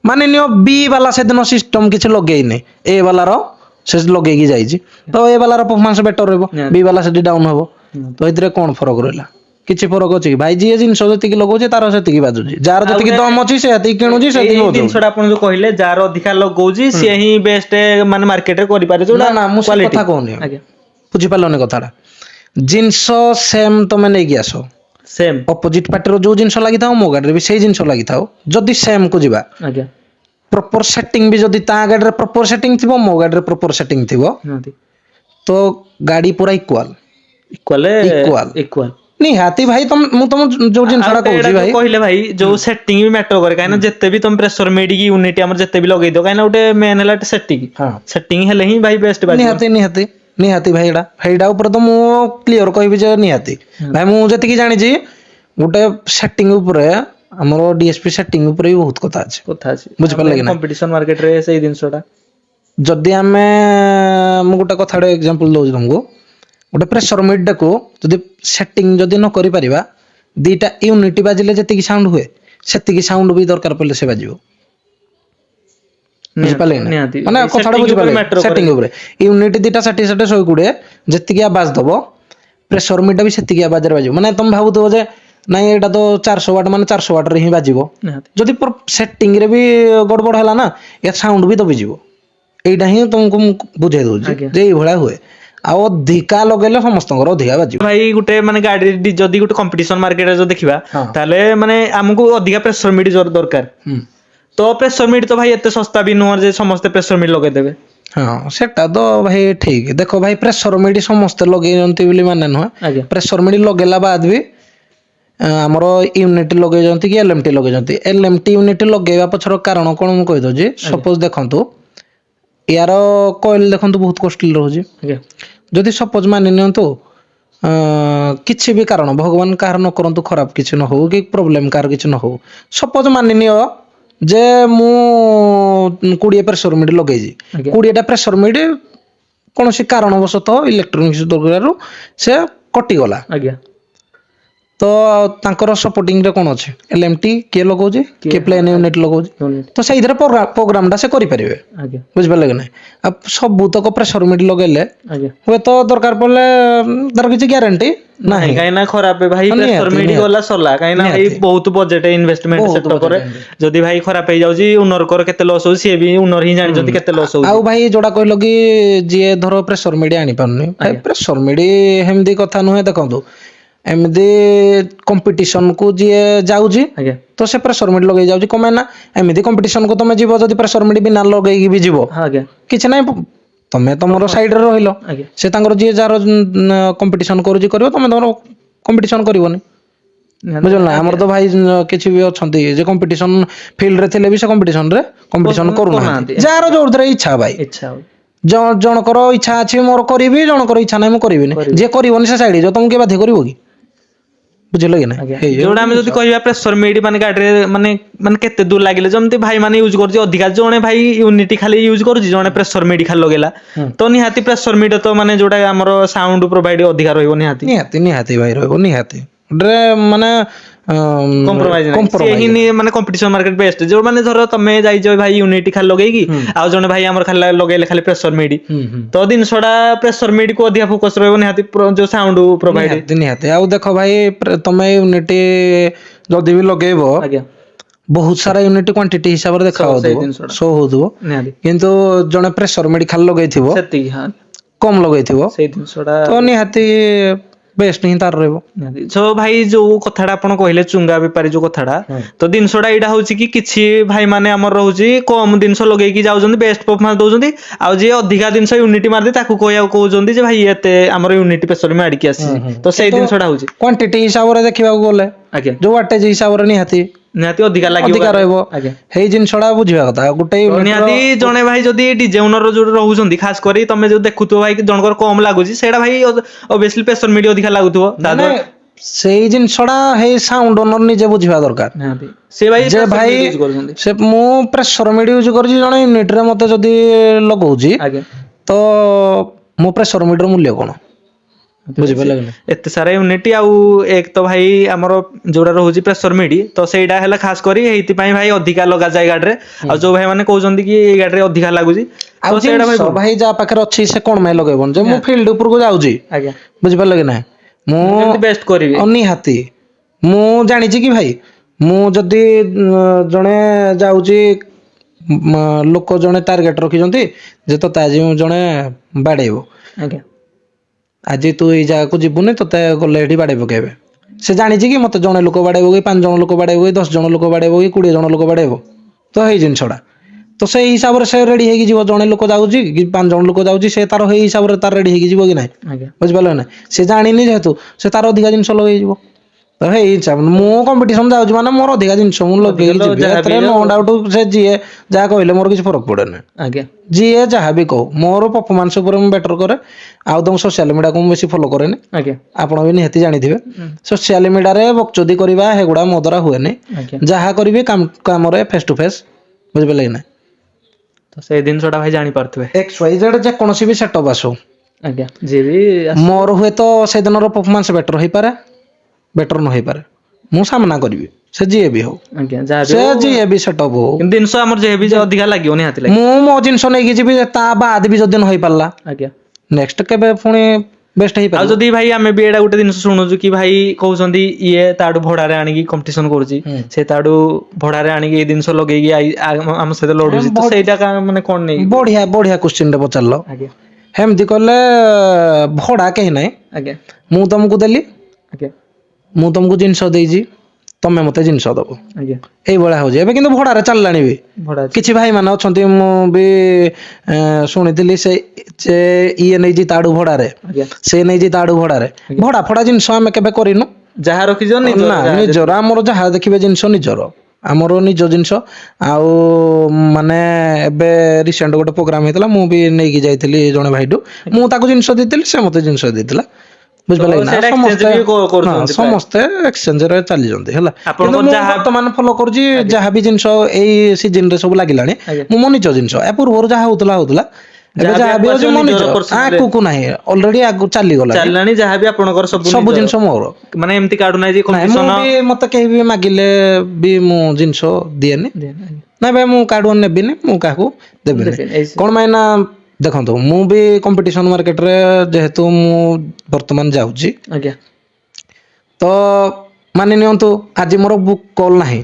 ମାନେ ନିଅ ବି ବାଲା ସେଦିନ ସିଷ୍ଟମ କିଛି ଲଗେଇନି ଏ ବାଲାର ସେ ଲଗେଇକି ଯାଇଛି ତ ଏ ବାଲାର ପରଫରମାନ୍ସ ବେଟର ରହିବ ନିହାତି। ବି ବାଲା ସେଠି ଡାଉନ ହବ ତ ଏଥିରେ କଣ ଫରକ ରହିଲା କିଛି ଫରକ ଅଛି କି ଭାଇ ଯିଏ ଜିନିଷ ଯେତିକି ଲଗାଉଛି ତାର ସେତିକି ବାଜୁଛି ଯାହାର ଯେତିକି ଗୋଟେ- ଦମ ଅଛି ସେ ସେତିକି କିଣୁଛି ସେତିକି ଏଇ ବଜାଉଛି ଜିନିଷଟା ଆପଣ ଯୋଉ କହିଲେ ଯାହାର ଅଧିକା ଲଗଉଛି ସିଏ ହିଁ ବେଷ୍ଟ ମାନେ ମାର୍କେଟରେ କରିପାରେ ଯୋଉଟା ନା ମୁଁ ସେ quality। କଥା କହୁନି ଆଜ୍ଞା ବୁଝିପାରିଲନି କଥାଟା ଜିନିଷ ସେମ୍ ତମେ ନେଇକି ଆସ ସେମ୍ ଅପୋଜିଟ ପାର୍ଟିର ଯୋଉ ଜିନିଷ ଲାଗିଥାଉ ମୋ ଗାଡିରେ ବି ସେଇ ଜିନିଷ ଲାଗିଥାଉ ଯଦି ସେମ୍ କୁ ଯିବା ଆଜ୍ଞା ପ୍ରପର ସେଟିଂ ବି ଯଦି ତା ଗାଡିରେ ପ୍ରପର ସେଟିଂ ଥିବ ମୋ ଗାଡିରେ ପ୍ରପର ସେଟିଂ ଥିବ ନିହାତି ତ ଗାଡି ପୁରା ଇକ୍ୱାଲ ଇକ୍ୱାଲ ଇକ୍ୱାଲ ନିହାତି ଭାଇ ମୁଁ ତମ ଯୋଉ ଆଉ ଜିନିଷଟା ଗୋଟେ ଏଇଟା କହୁଛି ଯୋଉ ଭାଇ କହିଲେ ଭାଇ ଯୋଉ ସେଟିଂ ବି ମ୍ୟାଟର କରେ କାହିଁକିନା ଯେତେ ବି ତମ ପ୍ରେସର ମିଡିକି ୟୁନିଟ୍ ଆମର ଯେତେ ବି ଲଗେଇଦିଅ କାହିଁକିନା ଗୋଟେ ମେନ୍ ହେଲା ସେଟିଂ ହଁ ସେଟିଂ ହେଲେ ହିଁ ଭାଇ ବେଷ୍ଟ ବାଜିବ ନିହାତି ନିହାତି ନିହାତି ଭାଇ ଏଇଟା ଉପରେ ତ ମୁଁ କ୍ଲିୟର କହିବି ଯେ ନିହାତି ଭାଇ ମୁଁ ଯେତିକି ଜାଣିଛି ଗୋଟେ ସେଟିଂ ଉପରେ ଆମର ଡିଏସପି ସେଟିଂ ଉପରେ ବି ବହୁତ କଥା ଅଛି କଥା ଅଛି ବୁଝିପାରିଲେ କି ନା କମ୍ପିଟିସନ ମାର୍କେଟରେ ସେଇ ଜିନିଷଟା ଯଦି ଆମେ ମୁଁ ଗୋଟେ କଥାଟେ ଏକ୍ସାମ୍ପଲ ଦଉଛି ତମକୁ ଗୋଟେ ପ୍ରେସର ମିଡଟାକୁ ଯଦି ସେଟିଂ ଯଦି ନ କରିପାରିବା 2ଟା ୟୁନିଟ୍ ବାଜିଲେ ଯେତିକି ସାଉଣ୍ଡ ହୁଏ ସେତିକି ସାଉଣ୍ଡ ବି ଦରକାର ପଡ଼ିଲେ ସେ ବାଜିବ ବୁଝିପାରିଲେ କି ନା ନିହାତି ମାନେ ଭାଇ, କଥାଟା setting ଉପରେ ବୁଝିପାରିଲେ matter କରେ। ସେଟିଂ ଉପରେ ୟୁନିଟ୍ 2ଟା 60 60 120 ଯେତିକି ଆବାଜ ଦବ ପ୍ରେସର ମିଡଟା ବି ସେତିକି ଆବାଜରେ ବାଜିବ ମାନେ ତମେ ଭାବୁଥିବ ଯେ ନାଇଁ ଏଇଟା ତ 400 ୱାଟ୍ ମାନେ 400 ୱାଟରେ ହିଁ ବାଜିବ ନିହାତି ଯଦି ସେଟିଂରେ ବି ଗଡ଼ବଡ଼ ହେଲା ନା ଏ ସାଉଣ୍ଡ ବି ଦବିଯିବ ଏଇଟା ହିଁ ତମକୁ ମୁଁ ବୁଝେଇ ଦଉଛି ଆଜ୍ଞା। ଯେ ଏଇଭଳିଆ ହୁଏ ଆଉ ଅଧିକା ଲଗେଇଲେ ସମସ୍ତଙ୍କର ଅଧିକା ବାଜିବ ଭାଇ ଗୋଟେ ମାନେ ଗାଡି ଯଦି ଗୋଟେ କମ୍ପିଟିସନ ମାର୍କେଟରେ ଯଦି ଦେଖିବା ହଁ। ତାହେଲେ ମାନେ ଆମକୁ ଅଧିକା ପ୍ରେସର ମିଡ୍ ଦରକାର ହୁଁ ତ ପ୍ରେସର ମିଡ୍ ତ ଭାଇ ଏତେ ଶସ୍ତା ବି ନୁହଁ ଯେ ସମସ୍ତେ ପ୍ରେସର ମିଡ୍ ଲଗେଇଦେବେ ହଁ ସେଟା ତ ଭାଇ ଠିକ ଦେଖ ଭାଇ ପ୍ରେସର ମିଡି ସମସ୍ତେ ଲଗେଇଛନ୍ତି ବୋଲି ମାନେ ନୁହଁ ଆଜ୍ଞା ପ୍ରେସର ମିଡି ଲଗେଇଲା ବାଦ ବି ଆମର ୟୁନିଟ୍ ଲଗେଇଛନ୍ତି କି ଏଲଏମଟି ଲଗେଇଛନ୍ତି ଏଲଏମଟି ୟୁନିଟ୍ ଲଗେଇବା ପଛର କାରଣ କଣ ମୁଁ କହିଦଉଛି ସପୋଜ ଦେଖନ୍ତୁ ୟାର କଏଲ ଦେଖନ୍ତୁ ବହୁତ କଷ୍ଟଲି ରହୁଛି ଆଜ୍ଞା ଯଦି ସପୋଜ ମାନି ନିଅନ୍ତୁ କିଛି ବି କାରଣ ଭଗବାନ କାହାର ନ କରନ୍ତୁ ଖରାପ କିଛି ନ ହଉ କି ପ୍ରୋବ୍ଲେମ କାହାର କିଛି ନ ହଉ ସପୋଜ ମାନି ନିଅ ଯେ ମୁଁ 20 ପ୍ରେସର ମିଡ୍ ଲଗେଇଛି ଆଜ୍ଞା 20ଟା ପ୍ରେସର ମିଡ୍ କୌଣସି କାରଣବଶତଃ ଇଲେକ୍ଟ୍ରୋନିକ୍ସ ଦରକାରରୁ ସେ କଟିଗଲା ଆଜ୍ଞା ତ ତାଙ୍କର ସପୋର୍ଟିଂରେ କଣ ଅଛି ଏଲଏମଟି କିଏ ଲଗାଉଛି କିଏ ପ୍ଲେନ୍ ୟୁନିଟ୍ ଲଗାଉଛି ୟୁନିଟ୍ ତ ସେଇଥିରେ ପ୍ରୋଗ୍ରାମଟା ସେ କରିପାରିବେ ଆଜ୍ଞା ବୁଝିପାରିଲେ କି ନାହିଁ ଆଉ ସବୁତକ ପ୍ରେସର ମିଡ୍ ଲଗେଇଲେ ଆଜ୍ଞା ହୁଏତ ଦରକାର ପଡ଼ିଲେ ତାର କିଛି ଗ୍ୟାରେଣ୍ଟି ନାହିଁ କାହିଁକି ନା ଖରାପ ଭାଇ ହଁ, ପ୍ରେସର ନିହାତି, ମିଡ୍ ନିହାତି। ଗଲା ସରିଲା କାହିଁକି ନା ଭାଇ ନିହାତି। ବହୁତ ବଜେଟ ଇନଭେଷ୍ଟମେଣ୍ଟ ବହୁତ ସେଟଅପରେ budget investment। ଯଦି ଭାଇ ଖରାପ ହେଇଯାଉଛି ଉନରକର କେତେ ଲସ୍ ହଉଛି ସିଏ ବି ଉନର ହିଁ ଜାଣିଛନ୍ତି କେତେ ଲସ୍ ହଉଛି ଆଉ ଭାଇ ଯୋଉଟା କହିଲ କି ଯିଏ ଧର ପ୍ରେସର ମିଡି ଆଣିପାରୁନି ଭାଇ ଆଜ୍ଞା ପ୍ରେସର ମିଡି ସେମିତି କଥା ନୁହେଁ ଦେଖନ୍ତୁ ଏମିତି କମ୍ପିଟିସନ କୁ ଯିଏ ଯାଉଛି ଆଜ୍ଞା ତ ସେ ପ୍ରେସର ମିଡି ଲଗେଇ ଯାଉଛି କଣ ପାଇଁ ନା ଏମିତି କମ୍ପିଟିସନ କୁ ତମେ ଯିବ ଯଦି ପ୍ରେସର ମିଡି ବିନା ଲଗେଇକି ବି ଯିବ ହଁ ଆଜ୍ଞା କିଛି ନାହିଁ ତମେ ତମର ସାଇଡରେ ରହିଲ ଆଜ୍ଞା ସେ ତାଙ୍କର ଯିଏ ଯାହାର କମ୍ପିଟିସନ କରୁଛି କରିବ ତମେ ତମର କମ୍ପିଟିସନ କରିବନି ବୁଝିଲ ନା ଆମର ତ ଭାଇ କିଛି ବି ଅଛନ୍ତି ଯେ କମ୍ପିଟିସନ ଫିଲ୍ଡରେ ଥିଲେ ବି ସେ କମ୍ପିଟିସନ କରୁନାହାନ୍ତି ଯାହାର ଯୋଉଥିରେ ଇଚ୍ଛା ଭାଇ ଇଚ୍ଛା ହଉ ଜଣଙ୍କର ଇଚ୍ଛା ଅଛି ମୋର କରିବି ଜଣଙ୍କର ଇଚ୍ଛା ନାହିଁ ମୁଁ କରିବିନି ଯିଏ କରିବନି ସେ ସାଇଡ ହେଇଯିବ ତମକୁ କିଏ ବାଧ୍ୟ କରିବ କି ବୁଝିଲ କି ନା ଆଜ୍ଞା ଯୋଉଟା ଆମେ ଯଦି କହିବା ପ୍ରେସର ମିଡ୍ ମାନେ ଗାଡିରେ ମାନେ କେତେ ଦୂର ଲାଗିଲେ ଯେମିତି ଭାଇ ମାନେ ୟୁଜ କରୁଛି ଅଧିକା ଜଣେ ଭାଇ ୟୁନିଟି ଖାଲି ୟୁଜ କରୁଛି ଜଣେ ପ୍ରେସର ମିଡ୍ ଖାଲି ଲଗେଇଲା ତ ନିହାତି ପ୍ରେସର ମିଡ୍ ତ ମାନେ ଯୋଉଟା ଆମର ସାଉଣ୍ଡ ପ୍ରୋଭାଇଡ ଅଧିକା ରହିବ ନିହାତି ନିହାତି ନିହାତି ଭାଇ ରହିବ ନିହାତି ଗୋଟେ ମାନେ କମ୍ପ୍ରୋମାଇଜ compromise ହିଁ ମାନେ କମ୍ପିଟିସନ ମାର୍କେଟ ବେଷ୍ଟ ଯୋଉ ମାନେ ଧର ତମେ ଯାଇଛ ଭାଇ ୟୁନିଟି ଖାଲି ଲଗେଇକି ଆଉ ଜଣେ ଭାଇ ଆମର ଖାଲି ଲଗେଇଲେ ଖାଲି ପ୍ରେସର ମିଡି ତ ଜିନିଷଟା ପ୍ରେସର ମିଡି କୁ ଅଧିକା ଫୋକସ ରହିବ ନିହାତି ଯୋଉ ସାଉଣ୍ଡ ପ୍ରୋଭାଇଡ ନିହାତି ନିହାତି। ଆଉ ଦେଖ ଭାଇ ତମେ ୟୁନିଟି ଯଦି ବି ଲଗେଇବ ଆଜ୍ଞା ବହୁତ ସାରା ୟୁନିଟ କ୍ୱାଣ୍ଟିଟି ହିସାବରେ ଦେଖା ସେଇ ହଉଥିବ ଜିନିଷଟା ଶୋ ହଉଥିବ, ନିହାତି କିନ୍ତୁ ଜଣେ ପ୍ରେସର ମେଡିକାଲ ଲଗେଇଥିବ ସେତିକି ହଁ କମ ଲଗେଇଥିବ ସେଇ ଜିନିଷଟା ତ ନିହାତି ବେଷ୍ଟ ହିଁ ତାର ରହିବ। ସୋ ଭାଇ ଯୋଉ କଥାଟା ଆପଣ କହିଲେ ଚୁଙ୍ଗା ବେପାରୀ ଯୋଉ କଥାଟା ତ ଜିନିଷଟା ଏଇଟା ହଉଛି କି କିଛି ଭାଇ ମାନେ ଆମର ରହୁଛି କମ ଜିନିଷ ଲଗେଇକି ଯାଉଛନ୍ତି ବେଷ୍ଟ ପରଫମାନ୍ସ ଦଉଛନ୍ତି, ଆଉ ଯିଏ ଅଧିକା ଜିନିଷ ୟୁନିଟି ମାରିದೆ ତାକୁ କହିବାକୁ କହୁଛନ୍ତି ଯେ ଭାଇ ଏତେ ଆମର ୟୁନିଟି ପ୍ରେସର ମାଡିକି ଆସିଛି ତ ସେଇ କିନ୍ତୁ ଜିନିଷଟା ହଉଛି କ୍ୱାଣ୍ଟିଟି ହିସାବରେ ଦେଖିବାକୁ ଗଲେ ଆଜ୍ଞା ଯୋଉ ୱାଟେଜ ହିସାବରେ ନିହାତି ନିହାତି ଅଧିକା ଲାଗିବ ଅଧିକା ରହିବ। ଆଜ୍ଞା ହେଇ ଜିନିଷଟା ବୁଝିବା କଥା ଗୋଟେ ତ ୟୁନିଟ ନିହାତି ଜଣେ ଭାଇ ଯଦି ଡିଜେ ଓନର ଯୋଉ ରହୁଛନ୍ତି ଖାସ କରି ତମେ ଯୋଉ ଦେଖୁଥିବ ଭାଇ ଜଣଙ୍କର କମ ଲାଗୁଛି ସେଇଟା ଭାଇ ଅବଭିୟସଲି ପ୍ରେସର ମିଡି ଅଧିକା ଲାଗୁଥିବ ତା ମାନେ ଦ୍ୱାରା ସେଇ ଜିନିଷଟା ହେଇ ସାଉଣ୍ଡ ଓନର ନିଜେ ବୁଝିବା ଦରକାର ନିହାତି ସେ ଭାଇ ଯେ pressure ଭାଇ mid use କରୁଛନ୍ତି ସେ ମୁଁ ପ୍ରେସର ମିଡ ୟୁଜ କରୁଛି ଜଣେ ୟୁନିଟରେ ମତେ ଯଦି ଲଗଉଛି ଆଜ୍ଞା ତ ମୋ ପ୍ରେସର ମିଡର ମୂଲ୍ୟ କଣ ବୁଝିପାରିଲେ କି ନାଇଁ? ଏତେ ସାରା ୟୁନିଟି ଆଉ ଏକ ତ ଭାଇ ଆମର ଯୋଉଟା ରହୁଛି ପ୍ରେସର ମିଡି ତ ସେଇଟା ହେଲା ଖାସ କରି ଏଇଥିପାଇଁ ଭାଇ ଅଧିକା ଲଗାଯାଏ ଗାଡିରେ, ଆଉ ଯୋଉ ଭାଇ ମାନେ କହୁଛନ୍ତି କି ଏଇ ଗାଡିରେ ଅଧିକା ଲାଗୁଛି ଆଉ ତ ସେଇଟା ଜିନିଷ ଭୁଲ। ଭାଇ ଯାହା ପାଖରେ ଅଛି ସେ କଣ ପାଇଁ ଲଗେଇବନି ଯେ ମୁଁ ନିହାତି ଫିଲ୍ଡ ଉପରକୁ ଯାଉଛି ଆଜ୍ଞା ବୁଝିପାରିଲ କି ନାହିଁ, କେମିତି ବେଷ୍ଟ କରିବି ମୁଁ ନିହାତି ମୁଁ ଜାଣିଛି କି ଭାଇ ମୁଁ ଯଦି ଜଣେ ଯାଉଛି ଲୋକ ଜଣେ ଟାର୍ଗେଟ ରଖିଛନ୍ତି ଯେ ତତେ ଆଜି ଜଣେ ବାଡେଇବ, ଆଜ୍ଞା ଆଜି ତୁ ଏଇ ଜାଗାକୁ ଯିବୁନି ତତେ ଗଲେ ଏଠି ବାଡେଇ ପକେଇବେ, ସେ ଜାଣିଛି କି ମତେ ଜଣେ ଲୋକ ବାଡେଇବ କି 5 ଜଣ ଲୋକ ବାଡେଇବ କି 10 ଜଣ ଲୋକ ବାଡେଇବ କି 20 ଜଣ ଲୋକ ବାଡେଇବ, ତ ହେଇ ଜିନିଷଟା ତ ସେଇ ହିସାବରେ ସେ ରେଡି ହେଇକି ଯିବ, ଜଣେ ଲୋକ ଯାଉଛି କି 5 ଜଣ ଲୋକ ଯାଉଛି ସେ ତାର ହେଇ ହିସାବରେ ତାର ରେଡି ହେଇକି ଯିବ କି ନାହିଁ ଆଜ୍ଞା ବୁଝିପାରିଲ ନା, ସେ ଜାଣିନି ଯେହେତୁ ସେ ତାର ଅଧିକା ଜିନିଷ ଲଗେଇଯିବ, ତ ହେଇ ହିସାବ ମୁଁ କମ୍ପିଟିସନ ଯାଉଛି ମାନେ ମୋର ଅଧିକା ଜିନିଷ ମୁଁ ଅଧିକା ଲଗେଇକି ତ ଯିବି, ଯାହା ବି ଏଥିରେ ନୋ ଯାଉ ଡାଉଟ ସେ ଯିଏ ଯାହା କହିଲେ ମୋର କିଛି ଫରକ ପଡେ ନା, ଆଜ୍ଞା ଯିଏ ଯାହା ବି କହୁ ମୋର ପରଫମାନ୍ସ ଉପରେ ମୁଁ ବେଟର କରେ, ଆଉ ତମ ସୋସିଆଲ ମିଡିଆକୁ ମୁଁ ବେଶୀ ଫଲୋ କରେନି, ଆଜ୍ଞା ଆପଣ ବି ନିହାତି ଜାଣିଥିବେ ସୋସିଆଲ ମିଡିଆରେ ବକଚୋଦି କରିବା ହେଗୁଡା ମୋ ଦ୍ୱାରା ହୁଏନି, ଆଜ୍ଞା ଯାହା କରିବି କାମରେ ଫେସ ଟୁ ଫେସ ବୁଝିପାରିଲେ କି ନା। ତ ସେଇ ଜିନିଷଟା ଭାଇ ଜାଣିପାରୁଥିବେ XYZ ଯେକୌଣସି ବି ସେଟଅପ୍ ଆସୁ ଆଜ୍ଞା ଯିଏ ବି ଆସୁ ମୋର ହୁଏତ ସେଦିନର ପରଫମାନ୍ସ ବେଟର ହେଇପାରେ ବେଟର ନ ହେଇପାରେ, ମୁଁ ସାମ୍ନା କରିବି ସେ ଯିଏ ବି ହଉ ଆଜ୍ଞା ଯାହା ବି ସେ ହଉ ଯିଏ ବି ସେଟଅପ୍ ହଉ କିନ୍ତୁ ଜିନିଷ ଆମର ଯେବେ ବି ଅଧିକା ଲାଗିବ ନିହାତି ଲାଗିବ ମୁଁ ମୋ ଜିନିଷ ନେଇକି ଯିବି, ତା ବାଦ ବି ଯଦି ନ ହେଇପାରିଲା ଆଜ୍ଞା ନେକ୍ସଟ କେବେ ପୁଣି ବେଷ୍ଟ ଆଉ ହେଇପାରିବ। ଯଦି ଭାଇ ଆମେ ବି ଏଇଟା ଗୋଟେ ଜିନିଷ ଶୁଣୁଛୁ କି ଭାଇ କହୁଛନ୍ତି ଇଏ ତାଠୁ ଭଡାରେ ଆଣିକି କମ୍ପିଟିସନ କରୁଛି, ସେ ତାଠୁ ଭଡାରେ ଆଣିକି ଏଇ ଜିନିଷ ଲଗେଇକି ଆମ ସହିତ ଲଢୁଛି ତ ସେଇଟା ମାନେ କଣ ନେଇକି ବଢିଆ ବଢିଆ କୋଶ୍ଚିନ୍ ଟେ ପଚାରିଲ, ଆଜ୍ଞା ହେମିତି କହିଲେ ଭଡା କେହି ନାହିଁ, ଆଜ୍ଞା ମୁଁ ତମକୁ ଦେଲି ଆଜ୍ଞା ମୁଁ ତମକୁ ଜିନିଷ ଦେଇଛି ତମେ ମତେ ଜିନିଷ ଦବ ଆଜ୍ଞା ଏଇଭଳିଆ ହଉଛି, ଏବେ କିନ୍ତୁ ଭଡାରେ ଚାଲିଲାଣି ବି ଭଡା ଅଛି କିଛି ଭାଇ ମାନେ ଅଛନ୍ତି ମୁଁ ବି ଶୁଣିଥିଲି ସେ ଇଏ ନେଇଛି ତାଡୁ ଭଡାରେ ଆଜ୍ଞା ସେ ନେଇଛି ତାଡୁ ଭଡାରେ, ଆଜ୍ଞା ଭଡା ଫଡା ଜିନିଷ ଆମେ କେବେ କରିନୁ, ଯାହା ରଖିଛ ନିଜର ନା ଯାହା ନିଜର ଯେତିକି ଆମର ଯାହା ଦେଖିବେ ଜିନିଷ ନିଜର ଆମର ନିଜ ଜିନିଷ, ଆଉ ମାନେ ଏବେ ରିସେଣ୍ଟ ଗୋଟେ ପ୍ରୋଗ୍ରାମ ହେଇଥିଲା ମୁଁ ବି ନେଇକି ଯାଇଥିଲି ଜଣେ ଭାଇଠୁ, ମୁଁ ତାକୁ ଜିନିଷ ଦେଇଥିଲି ସେ ମତେ ଜିନିଷ ଦେଇଥିଲା ତ ବୁଝିପାରିଲେ କି ନା, ସେଇଟା ଏକ୍ସଚେଞ୍ଜ ସମସ୍ତେ ବି ହଁ କରୁଛନ୍ତି ପ୍ରାୟ ସମସ୍ତେ ଏକ୍ସଚେଞ୍ଜ ରେ ଚାଲିଛନ୍ତି ହେଲା, କିନ୍ତୁ ଆପଣଙ୍କର ମୁଁ ଯାହା ବର୍ତ୍ତମାନ ଫଲୋ କରୁଛି ଆଜ୍ଞା ଯାହାବି ଜିନିଷ ଏଇ ସିଜନ ରେ ସବୁ ଲାଗିଲାଣି ଆଜ୍ଞା ମୁଁ ମୋ ନିଜ ଜିନିଷ ୟା ପୂର୍ବରୁ ଯାହା ହଉଥିଲା ହଉଥିଲା ଏବେ ଯାହା ବି ଆଗକୁ ହଉଛି ଆସିବ ମୋ ନିଜ ନିଜର ପର୍ସନାଲ ଆଗକୁ ନାହିଁ ଅଲରେଡି ଆଗକୁ ଚାଲିଗଲାଣି ଚାଲିଲାଣି ଯାହାବି ଆପଣଙ୍କର ସବୁ ନିଜର ଜିନିଷ ମୋର, ମାନେ ଏମିତି କାଢୁନାହିଁ ଯେ ନାଇଁ ମୁଁ କମ୍ପିଟିସନ ବି ମତେ କେହି ବି ମାଗିଲେ ବି ମୁଁ ଜିନିଷ ଦିଏନି, ନାଇଁ ଭାଇ ମୁଁ କାହାଠୁ ନେବିନି ମୁଁ କାହାକୁ ଦେବିନି, କଣ ପାଇଁ ନା ଦେଖନ୍ତୁ ମୁଁ ବି କମ୍ପିଟିସନ ମାର୍କେଟରେ ଯେହେତୁ ମୁଁ ବର୍ତ୍ତମାନ ଯାଉଛି ଆଜ୍ଞା ତ ମାନି ନିଅନ୍ତୁ ଆଜି ମୋର ବୁକ୍ କଲ୍ ନାହିଁ,